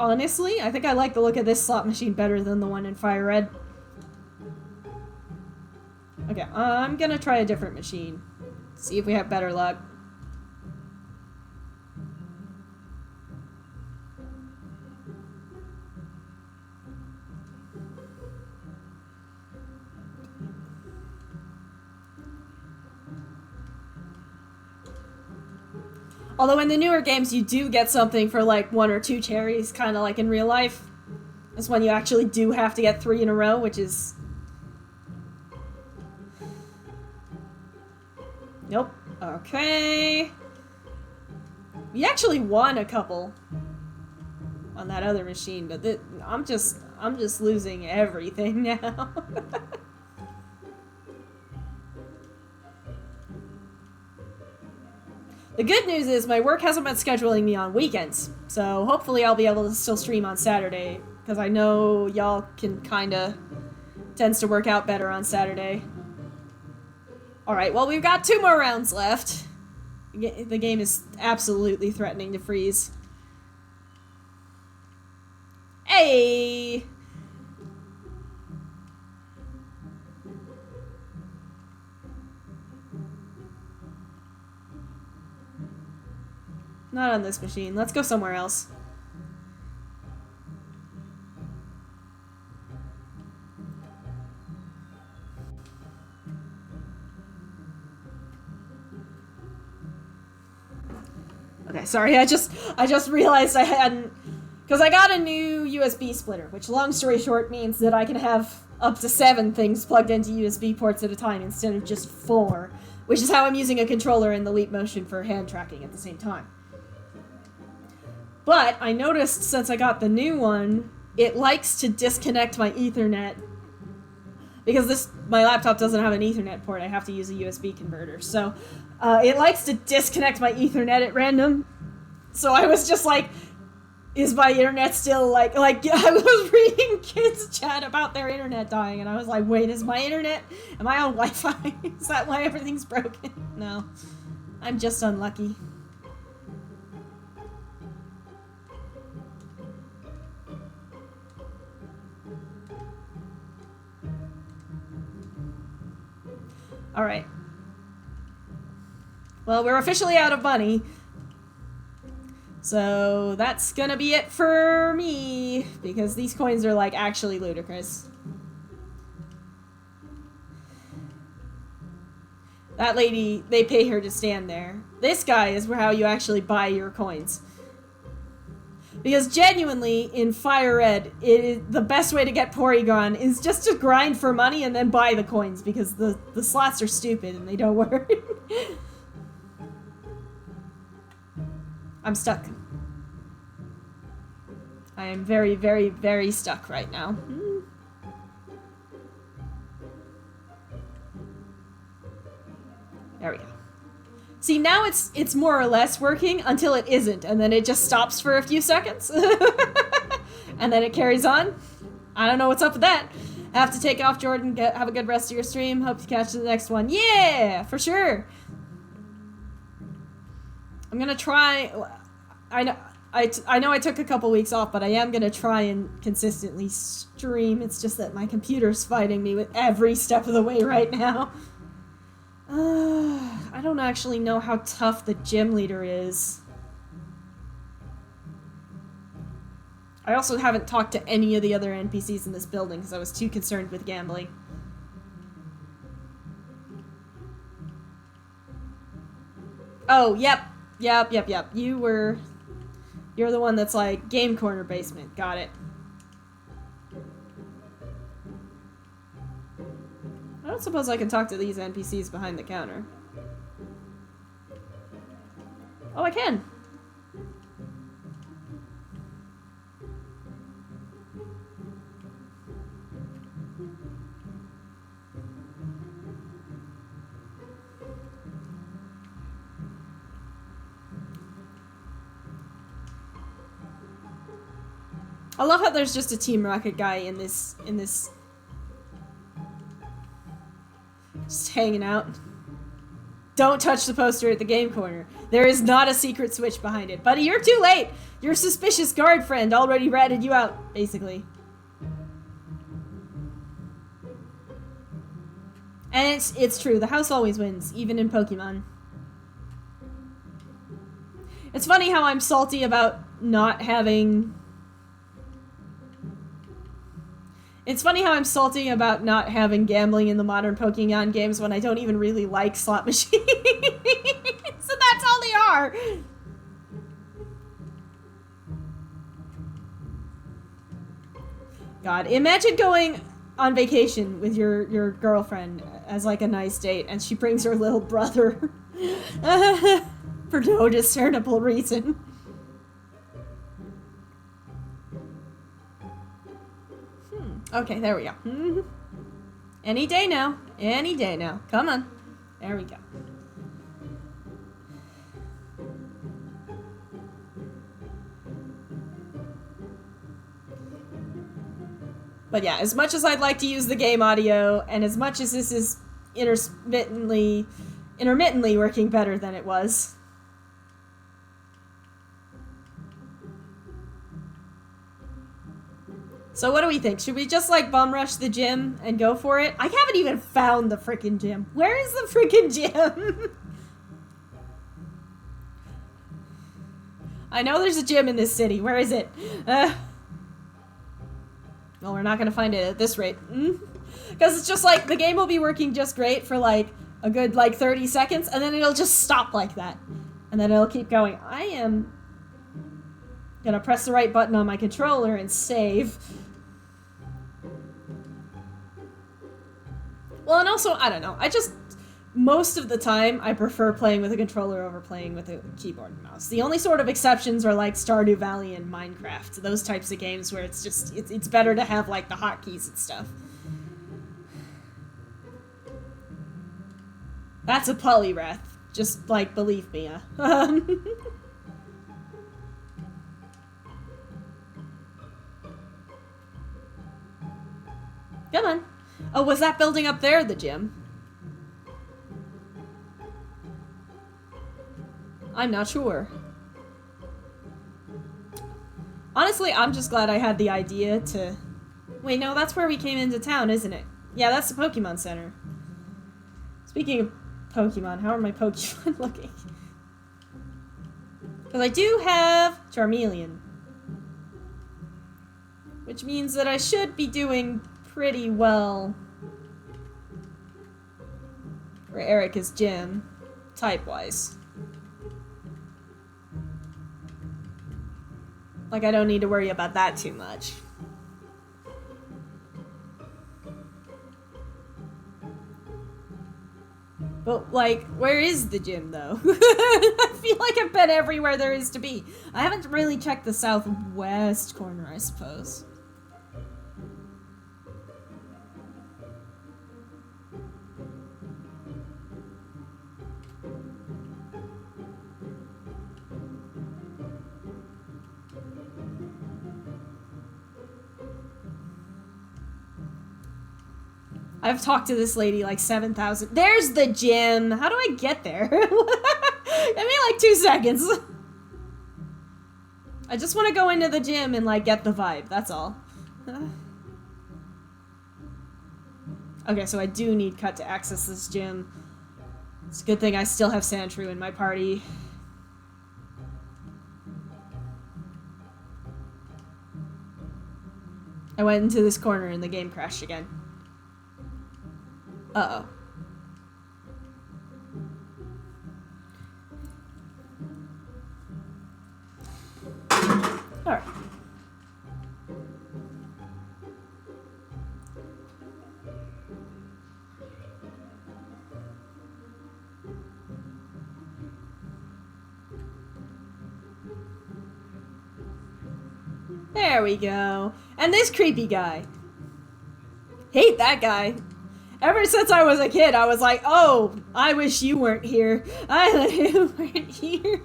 Honestly, I think I like the look of this slot machine better than the one in Fire Red. Okay, I'm gonna try a different machine. See if we have better luck. Although in the newer games you do get something for like 1 or 2 cherries, kind of like in real life. This one you actually do have to get 3 in a row, which is... Nope. Okay. We actually won a couple on that other machine, but I'm just losing everything now. The good news is my work hasn't been scheduling me on weekends, so hopefully I'll be able to still stream on Saturday, because I know y'all can kinda... tends to work out better on Saturday. Alright, well we've got 2 more rounds left. The game is absolutely threatening to freeze. Hey! Not on this machine. Let's go somewhere else. Okay, sorry, I just realized I hadn't... Because I got a new USB splitter, which long story short means that I can have up to 7 things plugged into USB ports at a time instead of just 4, which is how I'm using a controller in the Leap Motion for hand tracking at the same time. But I noticed since I got the new one, it likes to disconnect my Ethernet. Because my laptop doesn't have an Ethernet port, I have to use a USB converter. So it likes to disconnect my Ethernet at random. So I was just like, is my internet still like I was reading kids chat about their internet dying, and I was like, wait, is my internet, am I on Wi-Fi? Is that why everything's broken? No, I'm just unlucky. Alright. Well, we're officially out of money. So that's gonna be it for me, because these coins are like actually ludicrous. That lady, they pay her to stand there. This guy is how you actually buy your coins. Because genuinely, in Fire Red, the best way to get Porygon is just to grind for money and then buy the coins, because the slots are stupid and they don't work. I'm stuck. I am very, very, very stuck right now. There we go. See, now it's more or less working until it isn't, and then it just stops for a few seconds. And then it carries on. I don't know what's up with that. Have to take off, Jordan. Have a good rest of your stream. Hope to catch the next one. Yeah, for sure. I'm gonna try... I know I took a couple weeks off, but I am gonna try and consistently stream. It's just that my computer's fighting me with every step of the way right now. I don't actually know how tough the gym leader is. I also haven't talked to any of the other NPCs in this building because I was too concerned with gambling. Oh, yep. You're the one that's like, game corner basement. Got it. I don't suppose I can talk to these NPCs behind the counter. Oh, I can! I love how there's just a Team Rocket guy in this just hanging out. Don't touch the poster at the game corner. There is not a secret switch behind it. Buddy, you're too late! Your suspicious guard friend already ratted you out, basically. And it's true, the house always wins, even in Pokemon. It's funny how I'm salty about not having... It's funny how I'm salty about not having gambling in the modern Pokemon games when I don't even really like slot machines. So that's all they are! God, imagine going on vacation with your girlfriend as like a nice date and she brings her little brother for no discernible reason. Okay, there we go. Any day now. Any day now. Come on. There we go. But yeah, as much as I'd like to use the game audio, and as much as this is intermittently working better than it was. So what do we think? Should we just like bum rush the gym and go for it? I haven't even found the frickin' gym. Where is the frickin' gym? I know there's a gym in this city. Where is it? Well, we're not gonna find it at this rate. Because it's just like, the game will be working just great for like a good like 30 seconds, and then it'll just stop like that. And then it'll keep going. I am gonna press the right button on my controller and save. Well, and also, I don't know, most of the time, I prefer playing with a controller over playing with a keyboard and mouse. The only sort of exceptions are like Stardew Valley and Minecraft, those types of games where it's just, it's better to have like the hotkeys and stuff. That's a Poliwrath, just like, believe me, Come on. Oh, was that building up there the gym? I'm not sure. Honestly, I'm just glad I had the idea to... Wait, no, that's where we came into town, isn't it? Yeah, that's the Pokemon Center. Speaking of Pokemon, how are my Pokemon looking? Because I do have Charmeleon. Which means that I should be doing pretty well for Erica's gym, type-wise. Like, I don't need to worry about that too much. But, like, where is the gym, though? I feel like I've been everywhere there is to be. I haven't really checked the southwest corner, I suppose. I've talked to this lady like 7,000. There's the gym. How do I get there? Give me like 2 seconds. I just want to go into the gym and like get the vibe. That's all. Okay, so I do need Cut to access this gym. It's a good thing I still have Sandshrew in my party. I went into this corner and the game crashed again. Uh-oh. Alright. There we go. And this creepy guy. Hate that guy. Ever since I was a kid, I was like, oh, I wish you weren't here. I wish you weren't here.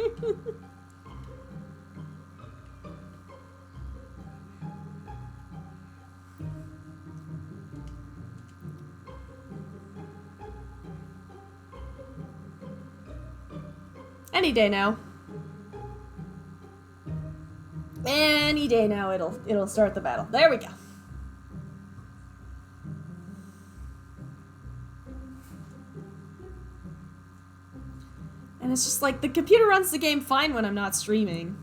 Any day now. Any day now it'll start the battle. There we go. And it's just like, the computer runs the game fine when I'm not streaming.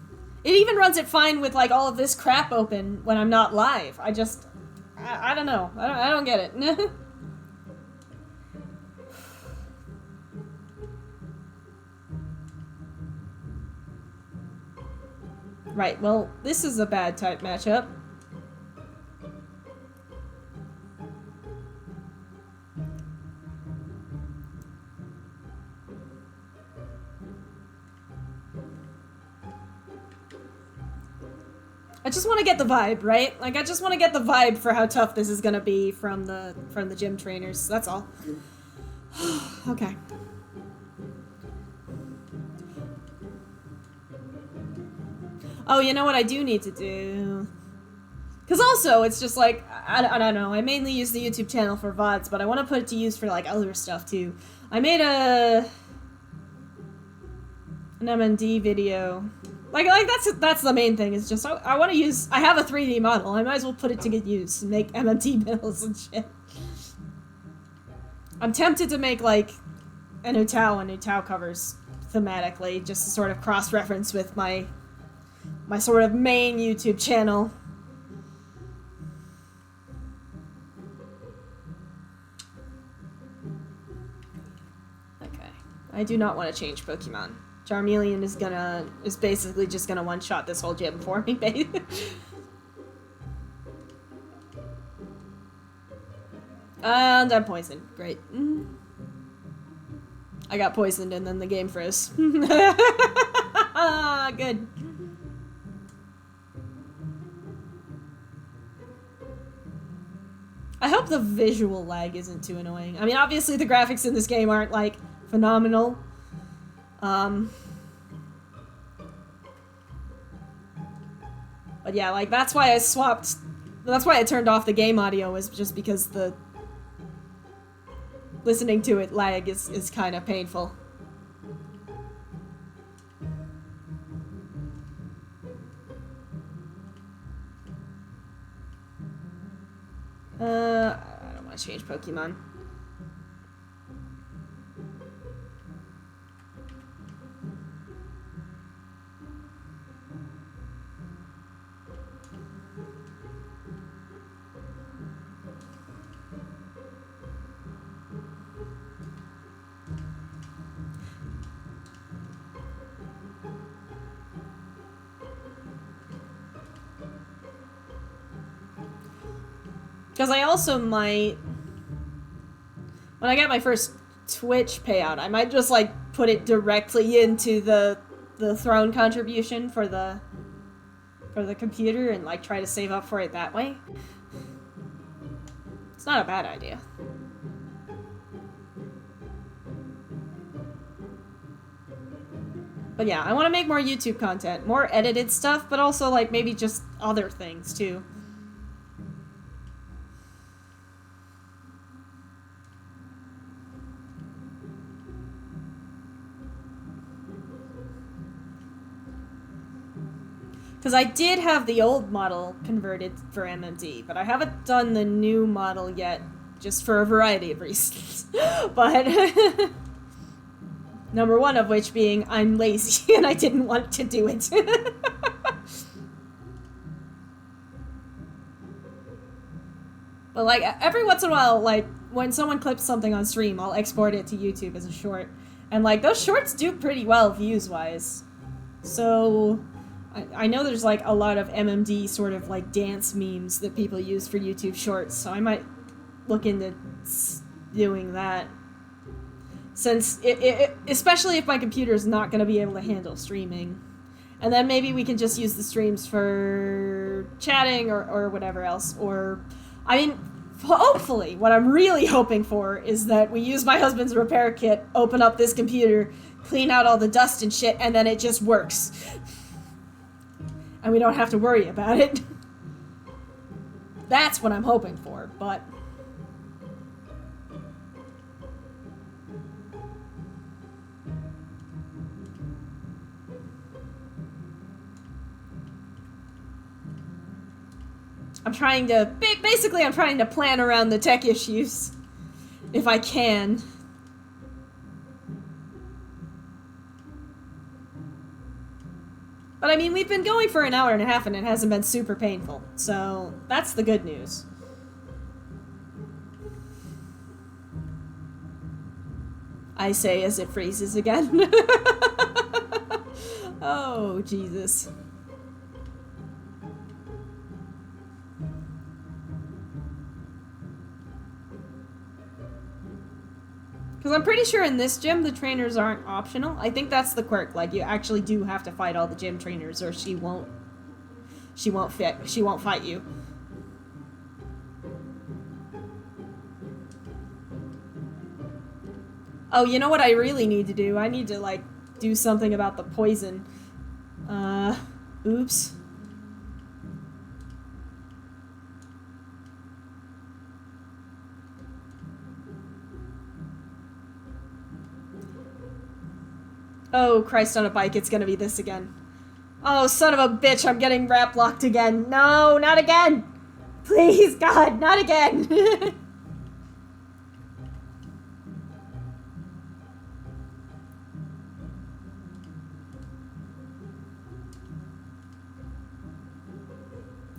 It even runs it fine with like all of this crap open when I'm not live. I don't know. I don't get it. Right, well, this is a bad type matchup. I just want to get the vibe, right? Like, I just want to get the vibe for how tough this is gonna be from the gym trainers. That's all. Okay. Oh, you know what I do need to do? Because also, it's just like, I don't know, I mainly use the YouTube channel for VODs, but I want to put it to use for, like, other stuff, too. I made an MMD video. Like that's the main thing, is just, I want to use, I have a 3D model, I might as well put it to good use and make MMD builds and shit. I'm tempted to make, like, a new Tao covers thematically, just to sort of cross-reference with my sort of main YouTube channel. Okay. I do not want to change Pokemon. Charmeleon is basically just gonna one-shot this whole gym for me, baby. And I'm poisoned. Great. I got poisoned and then the game froze. Good. I hope the visual lag isn't too annoying. I mean, obviously the graphics in this game aren't, like, phenomenal. But yeah, like, that's why I turned off the game audio, was just because the listening to it lag is kind of painful. I don't want to change Pokemon. Because I also might, when I get my first Twitch payout, I might just, like, put it directly into the Throne contribution for the computer and, like, try to save up for it that way. It's not a bad idea. But yeah, I want to make more YouTube content, more edited stuff, but also, like, maybe just other things, too. Because I did have the old model converted for MMD, but I haven't done the new model yet, just for a variety of reasons. But number one of which being I'm lazy and I didn't want to do it. But like every once in a while, like when someone clips something on stream, I'll export it to YouTube as a short. And like those shorts do pretty well views-wise. So I know there's like a lot of MMD sort of like dance memes that people use for YouTube shorts, so I might look into doing that. Since, especially if my computer is not going to be able to handle streaming. And then maybe we can just use the streams for chatting or whatever else. Or, I mean, hopefully, what I'm really hoping for is that we use my husband's repair kit, open up this computer, clean out all the dust and shit, and then it just works. And we don't have to worry about it. That's what I'm hoping for, but... I'm trying to, basically I'm trying to plan around the tech issues, if I can. But I mean, we've been going for an hour and a half and it hasn't been super painful, so that's the good news. I say as it freezes again. Oh, Jesus. Because I'm pretty sure in this gym the trainers aren't optional. I think that's the quirk. Like, you actually do have to fight all the gym trainers, or she won't fight you. Oh, you know what I really need to do? I need to, like, do something about the poison. Oops. Oh, Christ on a bike, it's gonna be this again. Oh, son of a bitch, I'm getting wrap locked again. No, not again! Please, God, not again!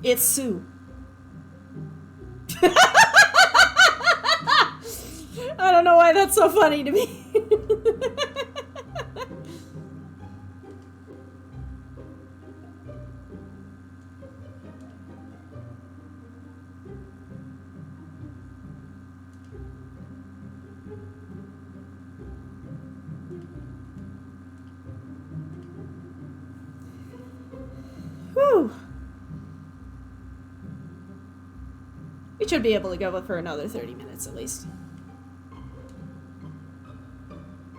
It's Sue. I don't know why that's so funny to me. Whew. We should be able to go for another 30 minutes at least.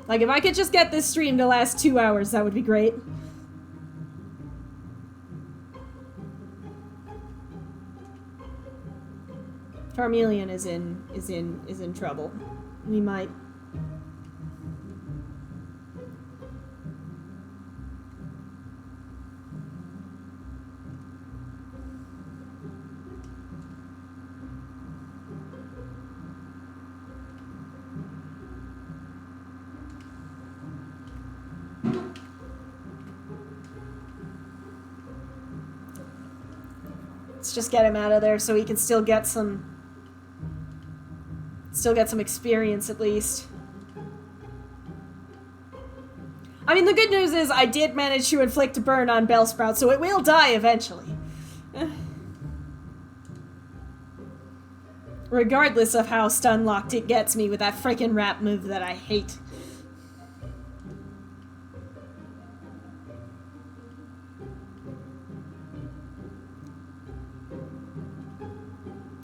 Like, if I could just get this stream to last 2 hours, that would be great. Charmeleon is in trouble. We might. Let's just get him out of there so he can still get some experience at least. I mean, the good news is I did manage to inflict a burn on Bellsprout, so it will die eventually. Regardless of how stun-locked it gets me with that frickin' rap move that I hate.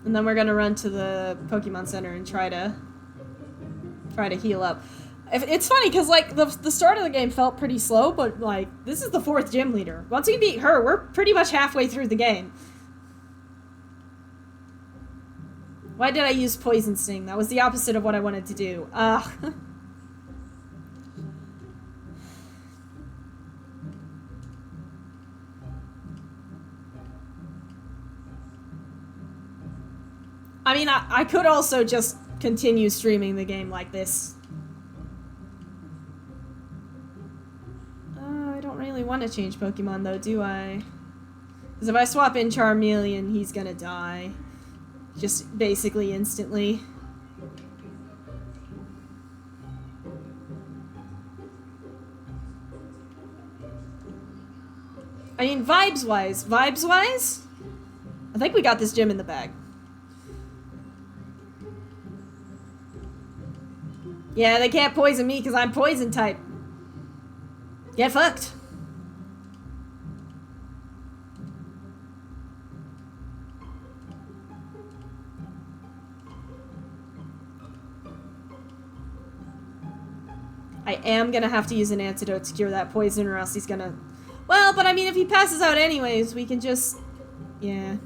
And then we're gonna run to the Pokemon Center and try to heal up. It's funny, because, like, the start of the game felt pretty slow, but, like, this is the 4th gym leader. Once we beat her, we're pretty much halfway through the game. Why did I use Poison Sting? That was the opposite of what I wanted to do. Ugh. I mean, I could also just continue streaming the game like this. I don't really want to change Pokemon, though, do I? Because if I swap in Charmeleon, he's gonna die. Just basically instantly. I mean, vibes-wise, I think we got this gym in the bag. Yeah, they can't poison me because I'm poison type. Get fucked. I am gonna have to use an antidote to cure that poison, or else he's gonna... Well, but I mean, if he passes out anyways, we can just... Yeah.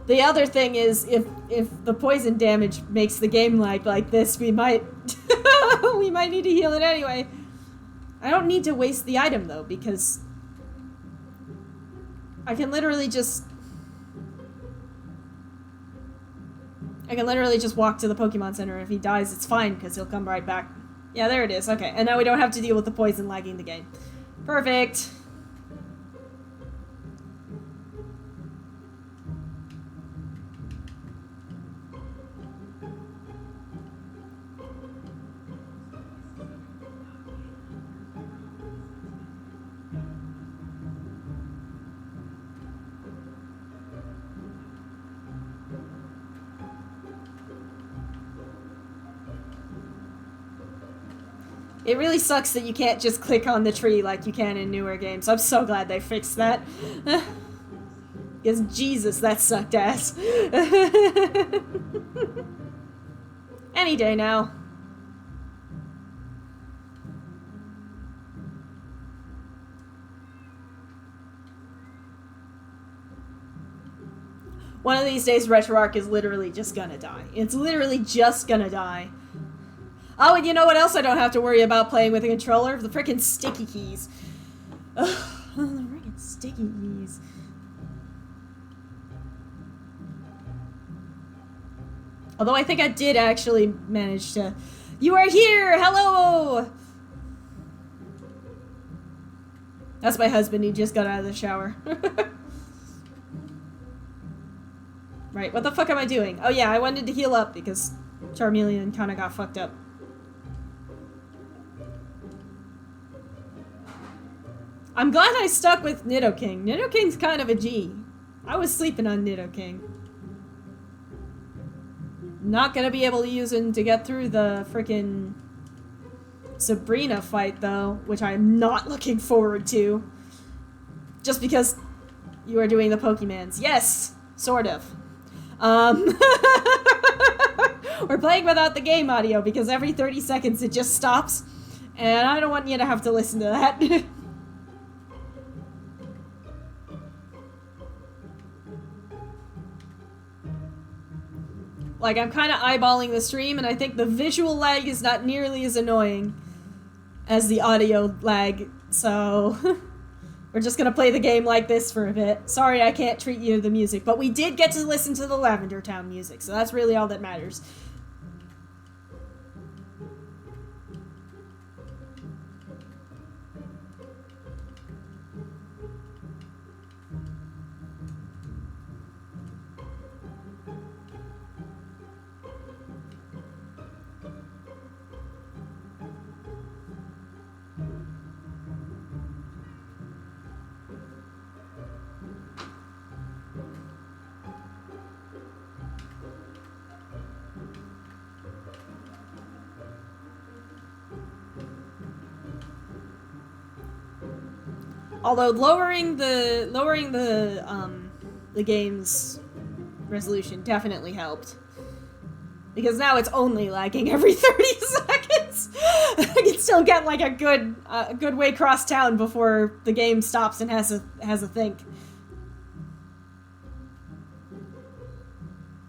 The other thing is, if the poison damage makes the game lag like this, we might... we might need to heal it anyway. I don't need to waste the item, though, because... I can literally just... I can literally just walk to the Pokemon Center. If he dies, it's fine, because he'll come right back. Yeah, there it is. Okay, and now we don't have to deal with the poison lagging the game. Perfect. It really sucks that you can't just click on the tree like you can in newer games. I'm so glad they fixed that. Because Jesus, that sucked ass. Any day now. One of these days, RetroArch is literally just gonna die. It's literally just gonna die. Oh, and you know what else I don't have to worry about playing with a controller? The frickin' sticky keys. Ugh, the frickin' sticky keys. Although I think I did actually manage to... You are here! Hello! That's my husband. He just got out of the shower. Right, what the fuck am I doing? Oh yeah, I wanted to heal up because Charmeleon kinda got fucked up. I'm glad I stuck with Nidoking. Nidoking's kind of a G. I was sleeping on Nidoking. Not gonna be able to use him to get through the frickin' Sabrina fight, though, which I'm not looking forward to. Just because you are doing the Pokemans. Yes! Sort of. We're playing without the game audio because every 30 seconds it just stops. And I don't want you to have to listen to that. Like, I'm kind of eyeballing the stream, and I think the visual lag is not nearly as annoying as the audio lag, so we're just gonna play the game like this for a bit. Sorry I can't treat you to the music, but we did get to listen to the Lavender Town music, so that's really all that matters. Although lowering the game's resolution definitely helped. Because now it's only lagging every 30 seconds. I can still get like a good way across town before the game stops and has a think.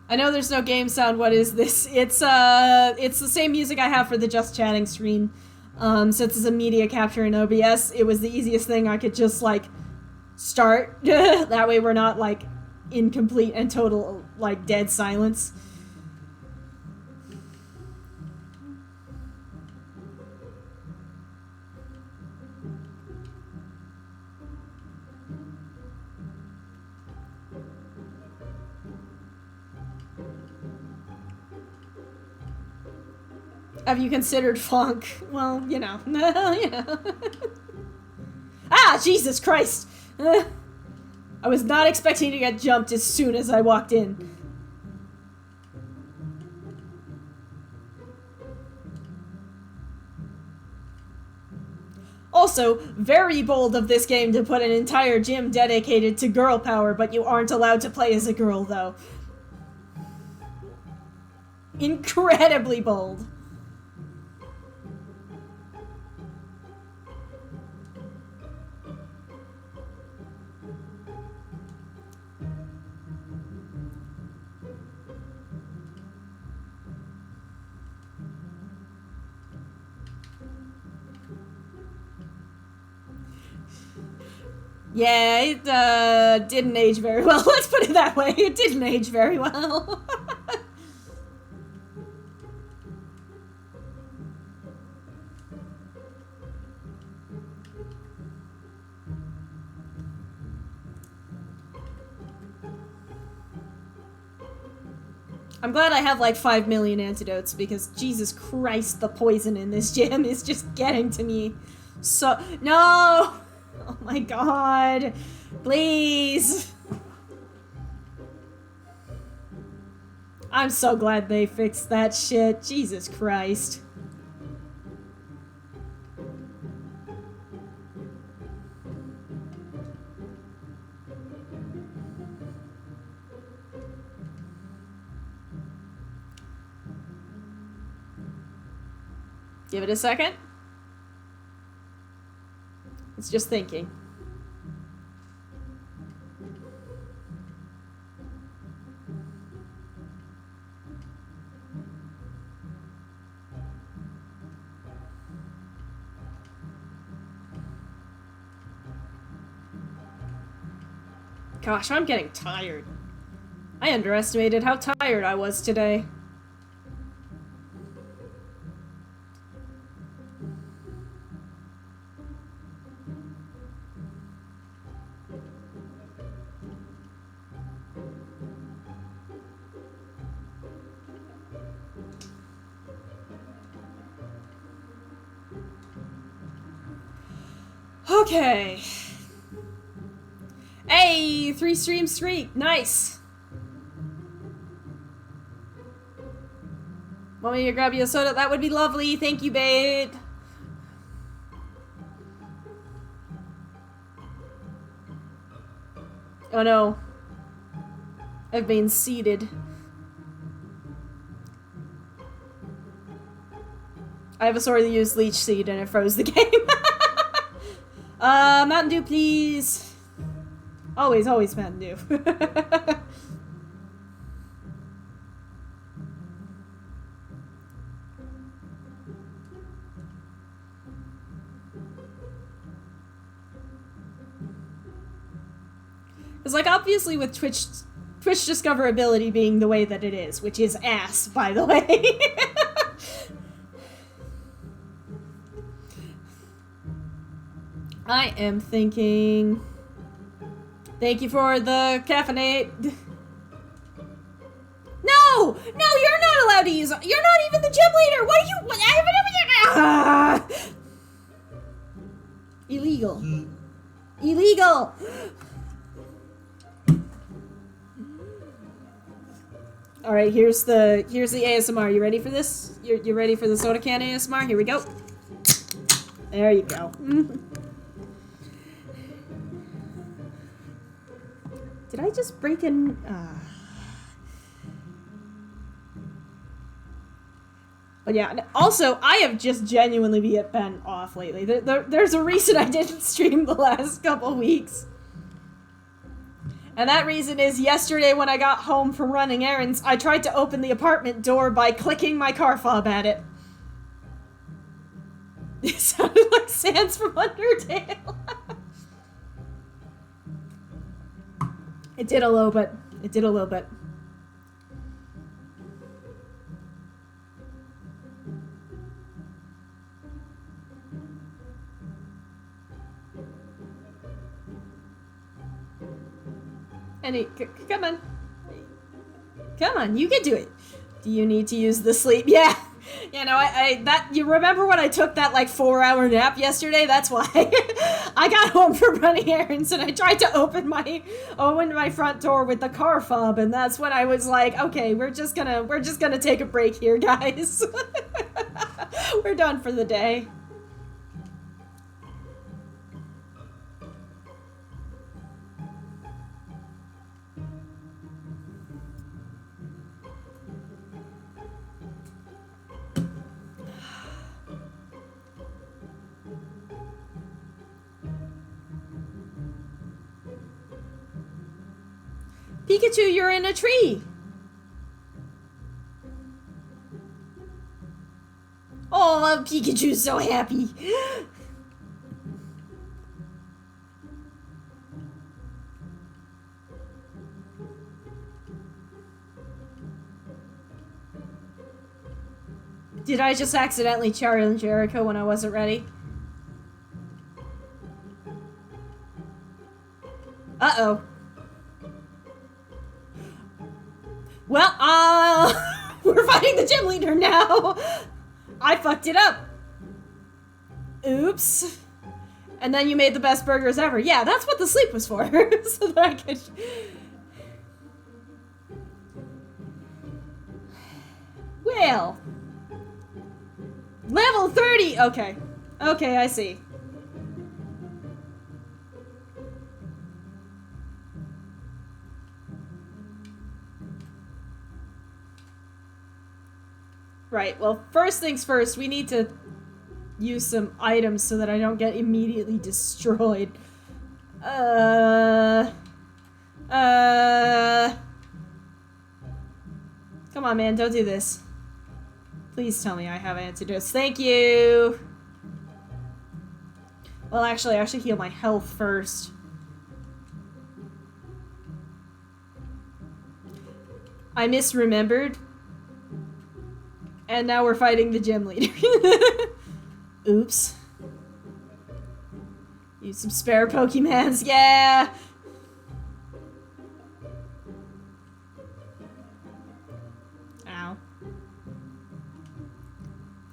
I know there's no game sound. What is this? It's the same music I have for the Just Chatting screen. Since it's a media capture in OBS, it was the easiest thing I could just, like, start. That way we're not, like, in complete and total, like, dead silence. Have you considered funk? Well, you know. You know. Ah, Jesus Christ! I was not expecting to get jumped as soon as I walked in. Also, very bold of this game to put an entire gym dedicated to girl power, but you aren't allowed to play as a girl, though. Incredibly bold. Yeah, it didn't age very well. Let's put it that way. It didn't age very well. I'm glad I have like 5 million antidotes because Jesus Christ, the poison in this gym is just getting to me. So, no! Oh my god. Please. I'm so glad they fixed that shit. Jesus Christ. Give it a second. It's just thinking. Gosh, I'm getting tired. I underestimated how tired I was today. Okay. Hey, 3 stream streak. Nice. Want me to grab you a soda? That would be lovely. Thank you, babe. Oh no. I've been seated. I have a sword that used leech seed and it froze the game. Mountain Dew, please. Always, always Mountain Dew. It's like, obviously with Twitch discoverability being the way that it is, which is ass, by the way. I am thinking... Thank you for the caffeinate. No! No, you're not allowed to use... You're not even the gym leader! What are you... Ah! Illegal. Illegal! Alright, here's the ASMR. You ready for this? You ready for the soda can ASMR? Here we go. There you go. Did I just break in? But yeah, also, I have just genuinely been off lately. There's a reason I didn't stream the last couple weeks. And that reason is yesterday when I got home from running errands, I tried to open the apartment door by clicking my car fob at it. It sounded like Sans from Undertale. It did a little bit. It did a little bit. Come on. Come on, you can do it. Do you need to use the sleep? Yeah. You know, you remember when I took that, like, 4-hour nap yesterday? That's why. I got home from running errands and I tried to open my front door with the car fob, and that's when I was like, okay, we're just gonna take a break here, guys. We're done for the day. Pikachu, you're in a tree! Oh, Pikachu's so happy! Did I just accidentally challenge Jericho when I wasn't ready? Uh-oh. Well, we're fighting the gym leader now. I fucked it up. Oops. And then you made the best burgers ever. Yeah, that's what the sleep was for. So that I could... Well. Level 30! Okay. Okay, I see. Right, well, first things first, we need to use some items so that I don't get immediately destroyed. Come on, man, don't do this. Please tell me I have antidotes. Thank you! Well, actually, I should heal my health first. I misremembered. And now we're fighting the gym leader. Oops. Use some spare Pokemons, yeah! Ow.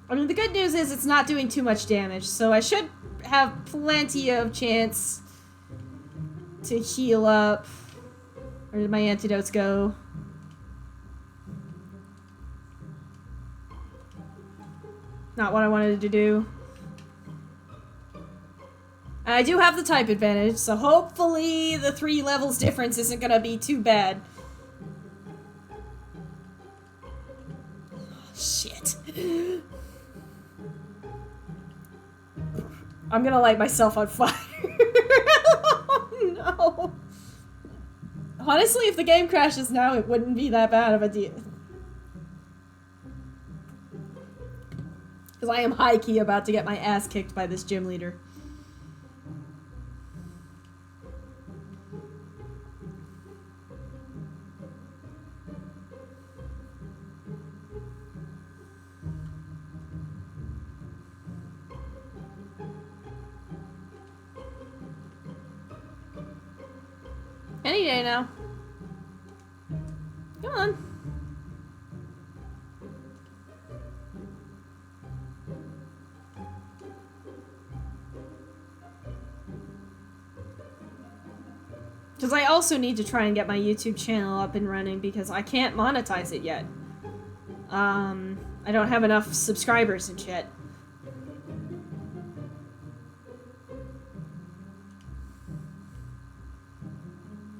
I mean, the good news is it's not doing too much damage, so I should have plenty of chance to heal up. Where did my antidotes go? Not what I wanted to do. And I do have the type advantage, so hopefully the 3 levels difference isn't gonna be too bad. Oh, shit. I'm gonna light myself on fire. Oh no. Honestly, if the game crashes now, it wouldn't be that bad of a deal. Because I am high-key about to get my ass kicked by this gym leader. Any day now. Come on. Because I also need to try and get my YouTube channel up and running because I can't monetize it yet. I don't have enough subscribers and shit.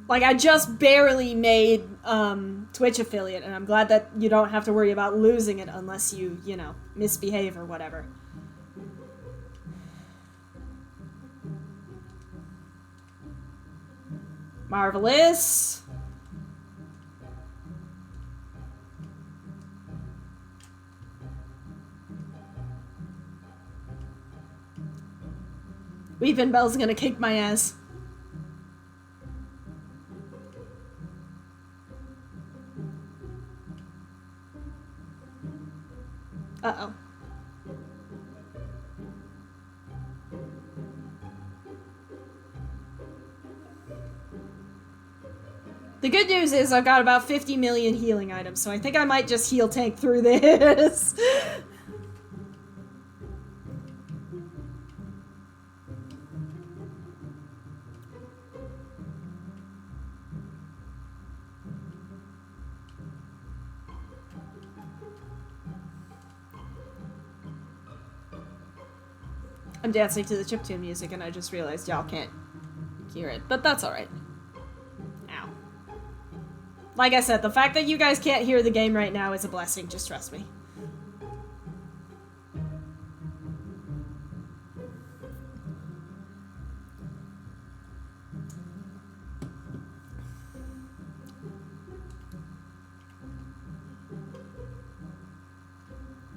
Like, I just barely made Twitch affiliate, and I'm glad that you don't have to worry about losing it unless you, you know, misbehave or whatever. Marvelous. Weepin' Bell's gonna kick my ass. Uh-oh. The good news is I've got about 50 million healing items, so I think I might just heal tank through this. I'm dancing to the chiptune music and I just realized y'all can't hear it, but that's alright. Ow. Like I said, the fact that you guys can't hear the game right now is a blessing, just trust me.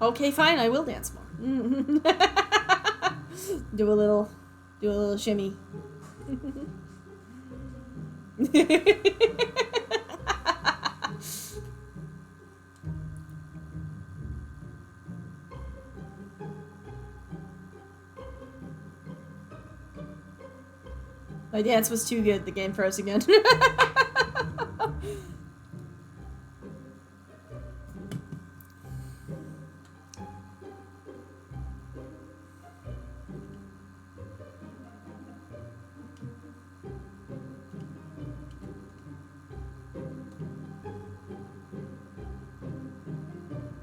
Okay, fine, I will dance more. Do a little shimmy. My dance was too good, the game froze again.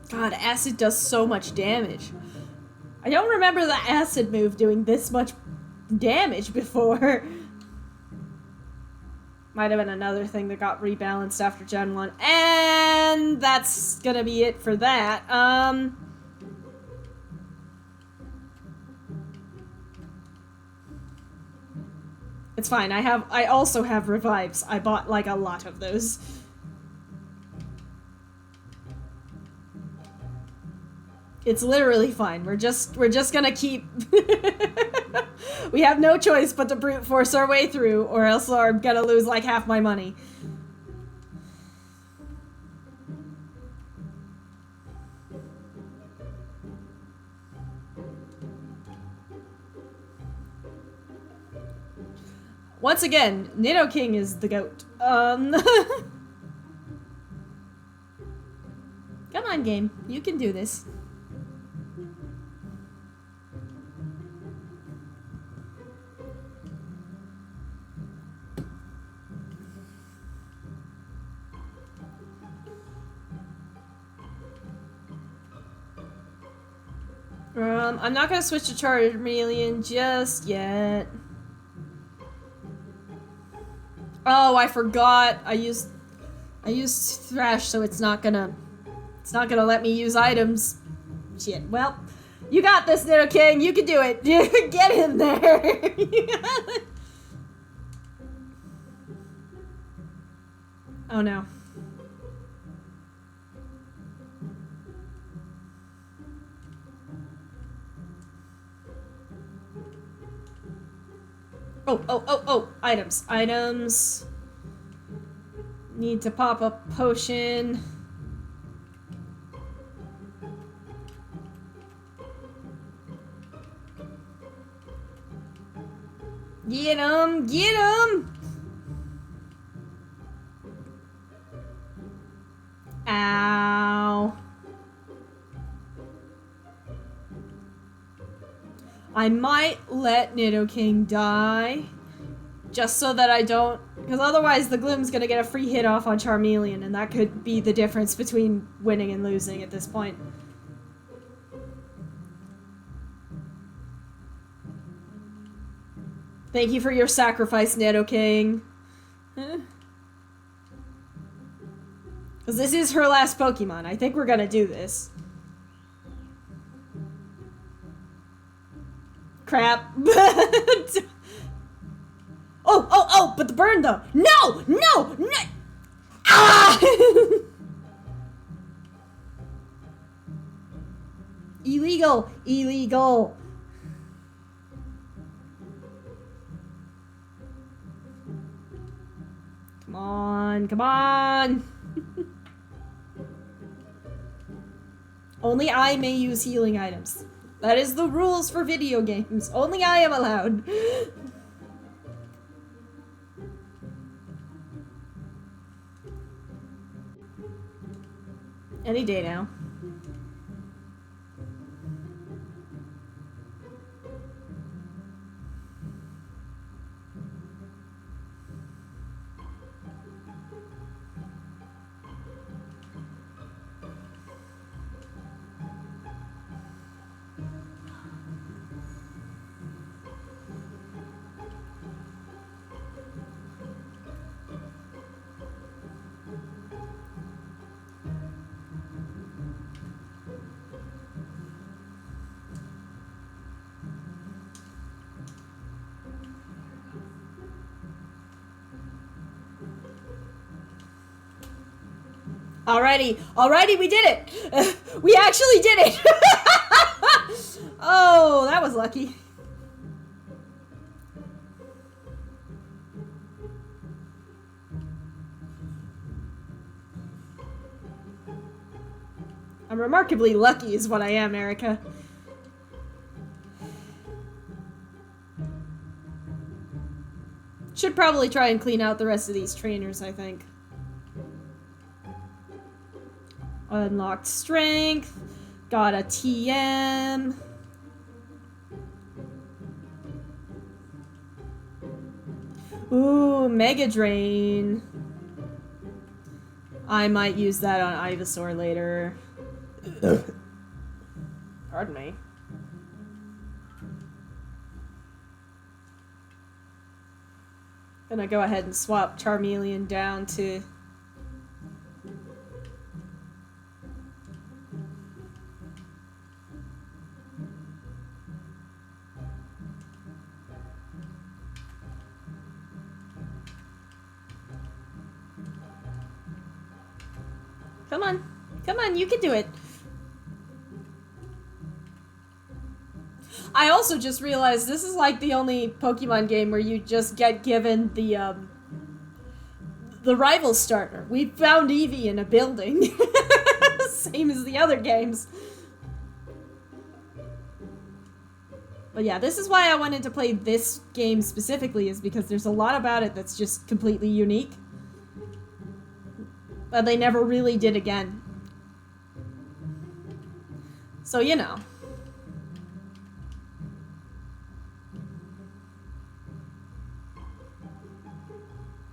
God, acid does so much damage. I don't remember the acid move doing this much damage before. Might have been another thing that got rebalanced after Gen 1. And that's gonna be it for that. It's fine. I also have revives. I bought like a lot of those. It's literally fine. We're just gonna keep we have no choice but to brute force our way through, or else I'm gonna lose like half my money. Once again, Nidoking is the GOAT. Come on, game. You can do this. I'm not gonna switch to Charmeleon just yet. Oh, I forgot. I used Thrash, so it's not gonna let me use items. Shit. Well, you got this, Nidoking. You can do it. Get in there. Oh no. Oh, items. Items. Need to pop a potion. Get him! Get him! Ow. I might let Nidoking die, just so that I don't, because otherwise the Gloom's gonna get a free hit off on Charmeleon, and that could be the difference between winning and losing at this point. Thank you for your sacrifice, Nidoking. Because this is her last Pokemon. I think we're gonna do this. Crap. Oh, but the burn though. No! Ah! Illegal. Come on. Only I may use healing items. That is the rules for video games. Only I am allowed. Any day now. Alrighty, we did it! We actually did it! Oh, that was lucky. I'm remarkably lucky is what I am, Erica. Should probably try and clean out the rest of these trainers, I think. Unlocked strength. Got a TM. Ooh, Mega Drain. I might use that on Ivysaur later. Pardon me. Gonna go ahead and swap Charmeleon down to... Come on. Come on, you can do it. I also just realized this is like the only Pokemon game where you just get given the rival starter. We found Eevee in a building. Same as the other games. But yeah, this is why I wanted to play this game specifically, is because there's a lot about it that's just completely unique. But they never really did again. So, you know.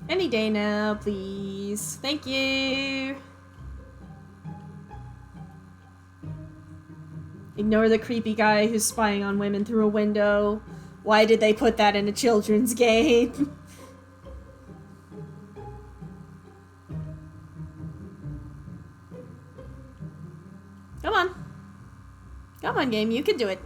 Any day now, please. Thank you. Ignore the creepy guy who's spying on women through a window. Why did they put that in a children's game? Come on. Come on, game. You can do it.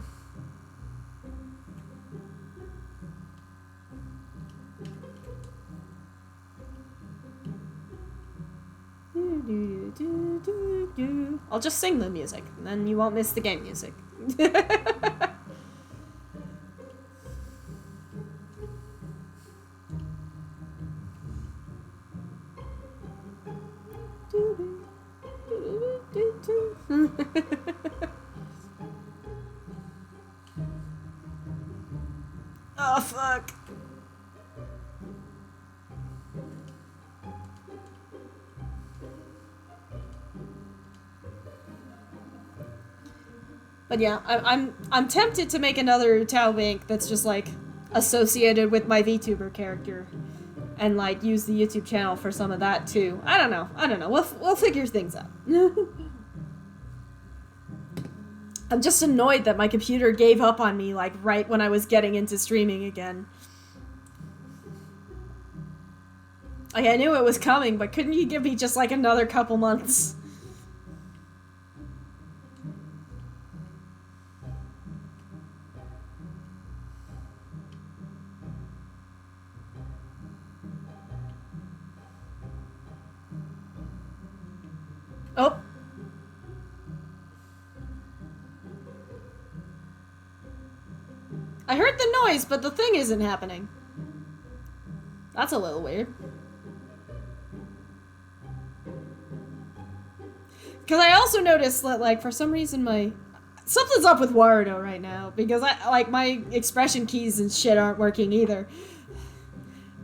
I'll just sing the music, and then you won't miss the game music. Oh, fuck. But yeah, I'm tempted to make another Tao Bank that's just like associated with my VTuber character, and like use the YouTube channel for some of that too. I don't know. We'll figure things out. I'm just annoyed that my computer gave up on me like right when I was getting into streaming again. Like, I knew it was coming, but couldn't you give me just like another couple months? Oh. I heard the noise, but the thing isn't happening. That's a little weird. Because I also noticed that, like, for some reason something's up with Warudo right now, because my expression keys and shit aren't working either.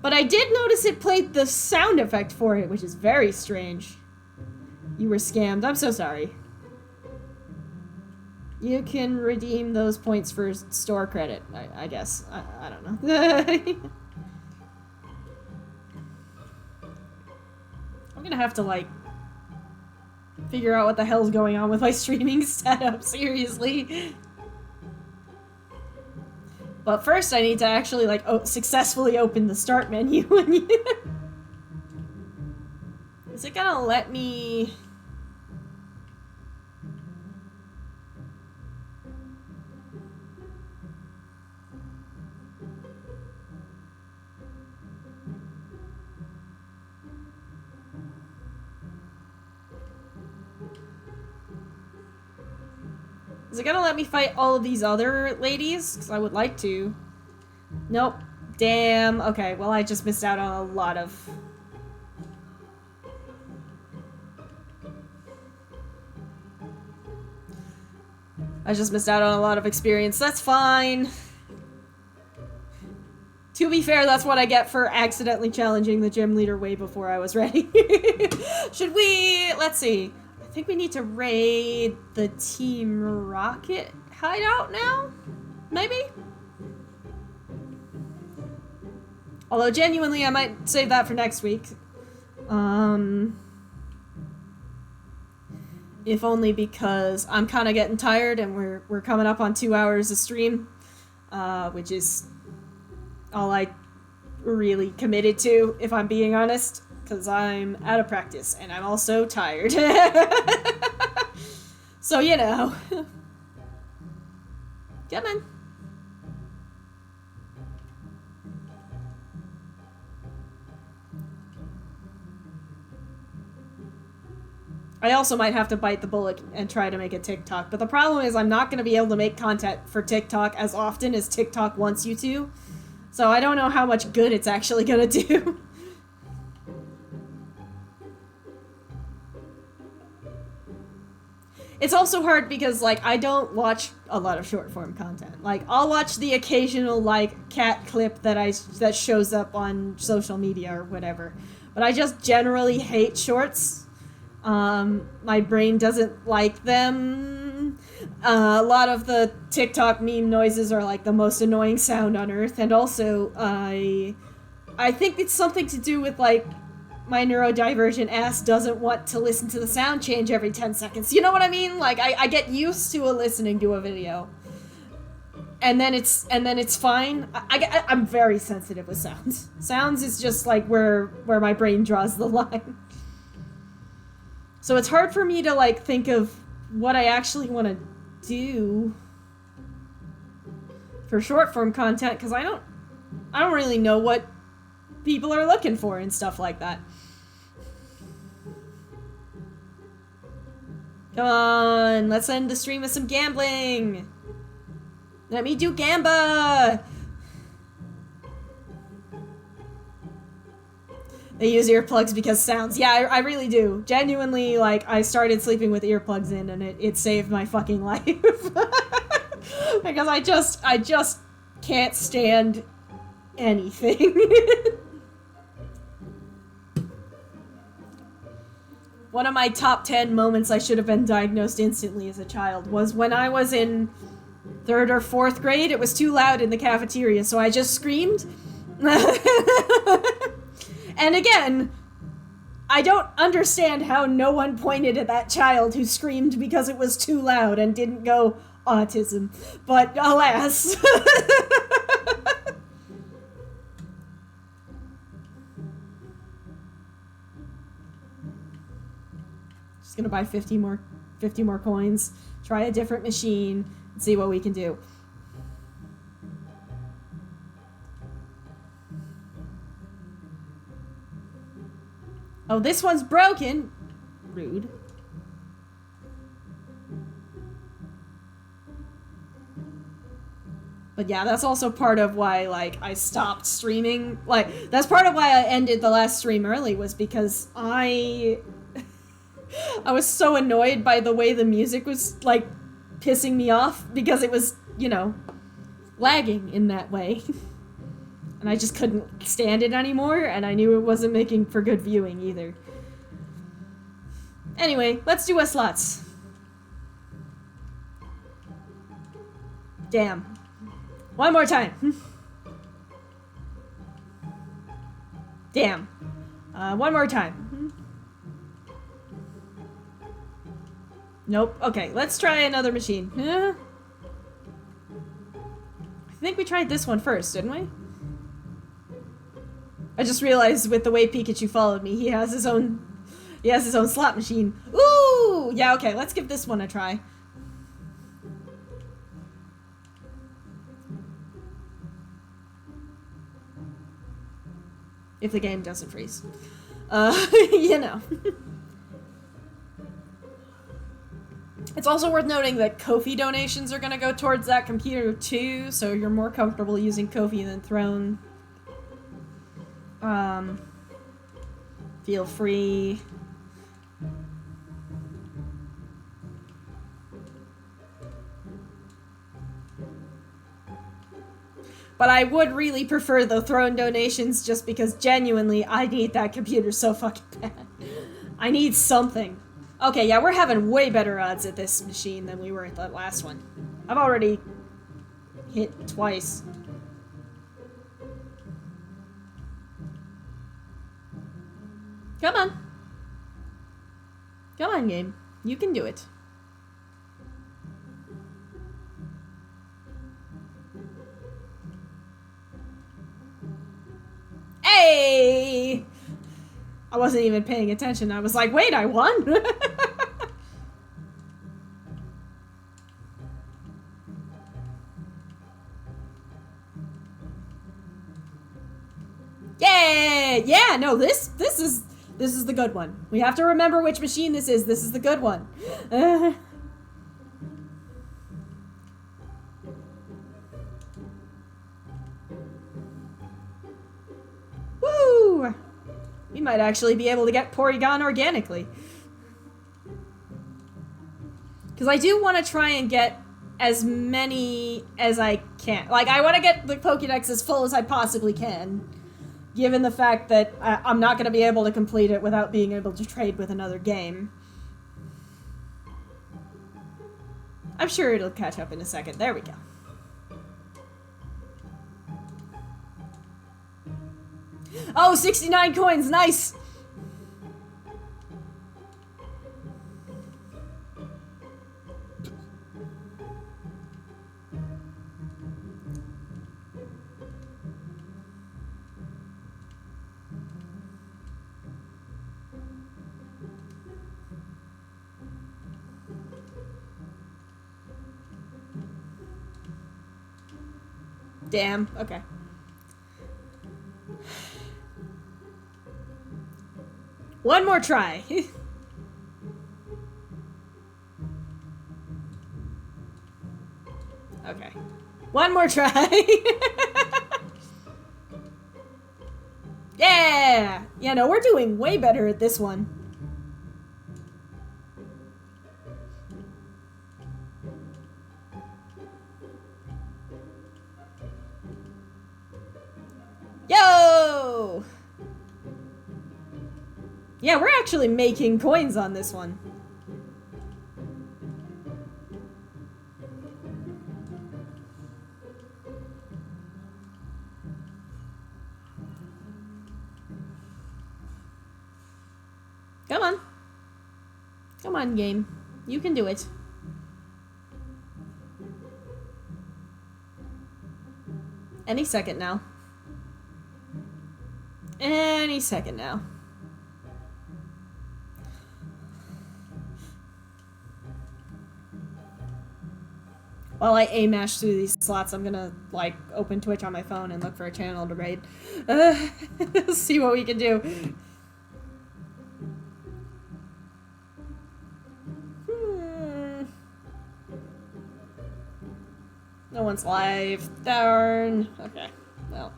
But I did notice it played the sound effect for it, which is very strange. You were scammed. I'm so sorry. You can redeem those points for store credit, I guess. I don't know. I'm gonna have to, like, figure out what the hell's going on with my streaming setup, seriously. But first I need to actually, like, successfully open the start menu. Is it gonna let me... Is it gonna let me fight all of these other ladies? Because I would like to. Nope. Damn. Okay, well, I just missed out on a lot of... experience. That's fine. To be fair, that's what I get for accidentally challenging the gym leader way before I was ready. Should we... Let's see. I think we need to raid the Team Rocket hideout now? Maybe? Although, genuinely, I might save that for next week. if only because I'm kind of getting tired and we're coming up on 2 hours of stream, which is all I really committed to, if I'm being honest, because I'm out of practice and I'm also tired. So, you know. Come on. I also might have to bite the bullet and try to make a TikTok, but the problem is I'm not going to be able to make content for TikTok as often as TikTok wants you to, so I don't know how much good it's actually going to do. It's also hard because, like, I don't watch a lot of short-form content. Like, I'll watch the occasional, like, cat clip that shows up on social media or whatever, but I just generally hate shorts. My brain doesn't like them. A lot of the TikTok meme noises are like the most annoying sound on earth, and also I think it's something to do with like my neurodivergent ass doesn't want to listen to the sound change every 10 seconds. You know what I mean? Like I get used to listening to a video. And then it's fine. I'm very sensitive with sounds. Sounds is just like where my brain draws the line. So it's hard for me to, like, think of what I actually want to do for short-form content, because I don't really know what people are looking for and stuff like that. Come on, let's end the stream with some gambling. Let me do Gamba! They use earplugs because sounds. Yeah, I really do. Genuinely, like, I started sleeping with earplugs in and it saved my fucking life. Because I just can't stand anything. One of my top 10 moments I should have been diagnosed instantly as a child was when I was in 3rd or 4th grade. It was too loud in the cafeteria, so I just screamed. And again, I don't understand how no one pointed at that child who screamed because it was too loud and didn't go autism. But alas. Just gonna buy 50 more coins, try a different machine, and see what we can do. Oh, this one's broken. Rude. But yeah, that's also part of why, like, I stopped streaming. Like, that's part of why I ended the last stream early, was because I was so annoyed by the way the music was, like, pissing me off, because it was, you know, lagging in that way. And I just couldn't stand it anymore, and I knew it wasn't making for good viewing either. Anyway, let's do a slots. Damn. One more time. Damn. One more time. Nope. Okay, let's try another machine. I think we tried this one first, didn't we? I just realized with the way Pikachu followed me, he has his own slot machine. Ooh! Yeah, okay, let's give this one a try. If the game doesn't freeze. You know. It's also worth noting that Ko-fi donations are gonna go towards that computer too, so you're more comfortable using Ko-fi than Throne. Feel free. But I would really prefer the Throne donations just because genuinely I need that computer so fucking bad. I need something. Okay, yeah, we're having way better odds at this machine than we were at the last one. I've already hit twice. Come on. Come on, game. You can do it. Hey! I wasn't even paying attention. I was like, wait, I won? Yeah! Yeah, no, this is the good one. We have to remember which machine this is. This is the good one. Woo! We might actually be able to get Porygon organically. Because I do want to try and get as many as I can. Like, I want to get the Pokédex as full as I possibly can. Given the fact that I'm not going to be able to complete it without being able to trade with another game. I'm sure it'll catch up in a second. There we go. Oh, 69 coins! Nice! Damn, okay. One more try. Okay. One more try. Yeah! Yeah, no, we're doing way better at this one. Yo! Yeah, we're actually making coins on this one. Come on. Come on, game. You can do it. Any second now. Any second now. While I A-mash through these slots, I'm gonna, like, open Twitch on my phone and look for a channel to raid. See what we can do. No one's live. Darn. Okay. Well.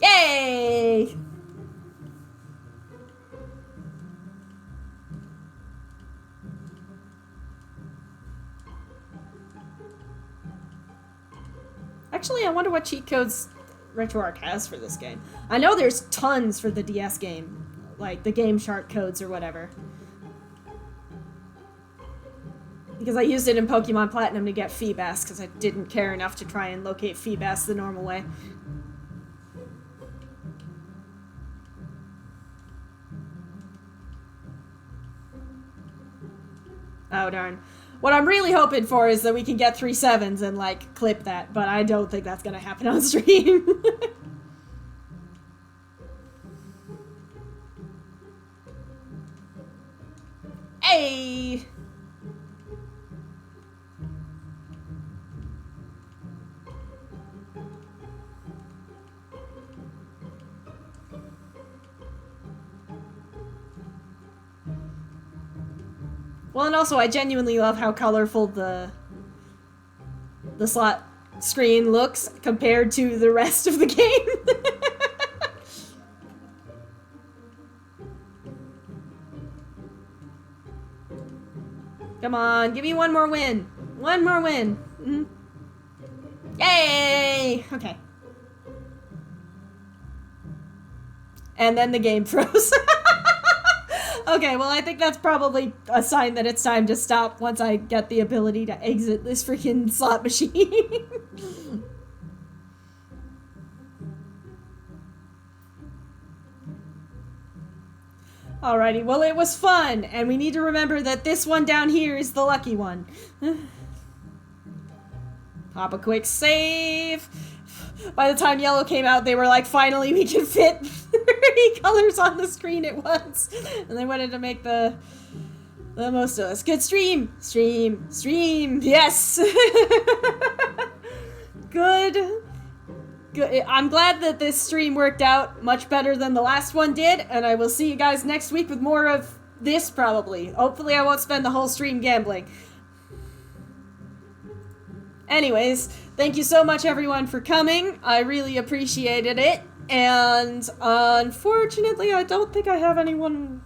Yay! Actually, I wonder what cheat codes RetroArch has for this game. I know there's tons for the DS game, like the Game Shark codes or whatever. Because I used it in Pokemon Platinum to get Feebas, because I didn't care enough to try and locate Feebas the normal way. Oh, darn. What I'm really hoping for is that we can get 3 7s and, like, clip that, but I don't think that's gonna happen on stream. Hey! Well, and also I genuinely love how colorful the slot screen looks compared to the rest of the game. Come on, give me one more win. One more win. Mm-hmm. Yay! Okay. And then the game froze. Okay, well, I think that's probably a sign that it's time to stop once I get the ability to exit this freaking slot machine. Alrighty, well, it was fun, and we need to remember that this one down here is the lucky one. Pop a quick save. By the time yellow came out, they were like, finally we can fit 3 colors on the screen at once. And they wanted to make the most of us. Good stream! Stream! Yes! Good. I'm glad that this stream worked out much better than the last one did, and I will see you guys next week with more of this, probably. Hopefully I won't spend the whole stream gambling. Anyways, thank you so much, everyone, for coming. I really appreciated it, and unfortunately, I don't think I have anyone...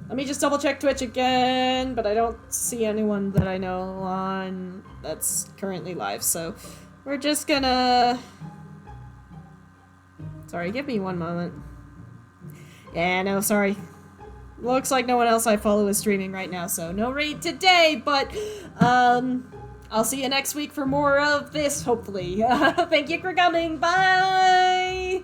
Let me just double-check Twitch again, but I don't see anyone that I know on that's currently live, so we're just gonna... Sorry, give me one moment. Yeah, no, sorry. Looks like no one else I follow is streaming right now, so no raid today, but, I'll see you next week for more of this, hopefully. Thank you for coming, bye!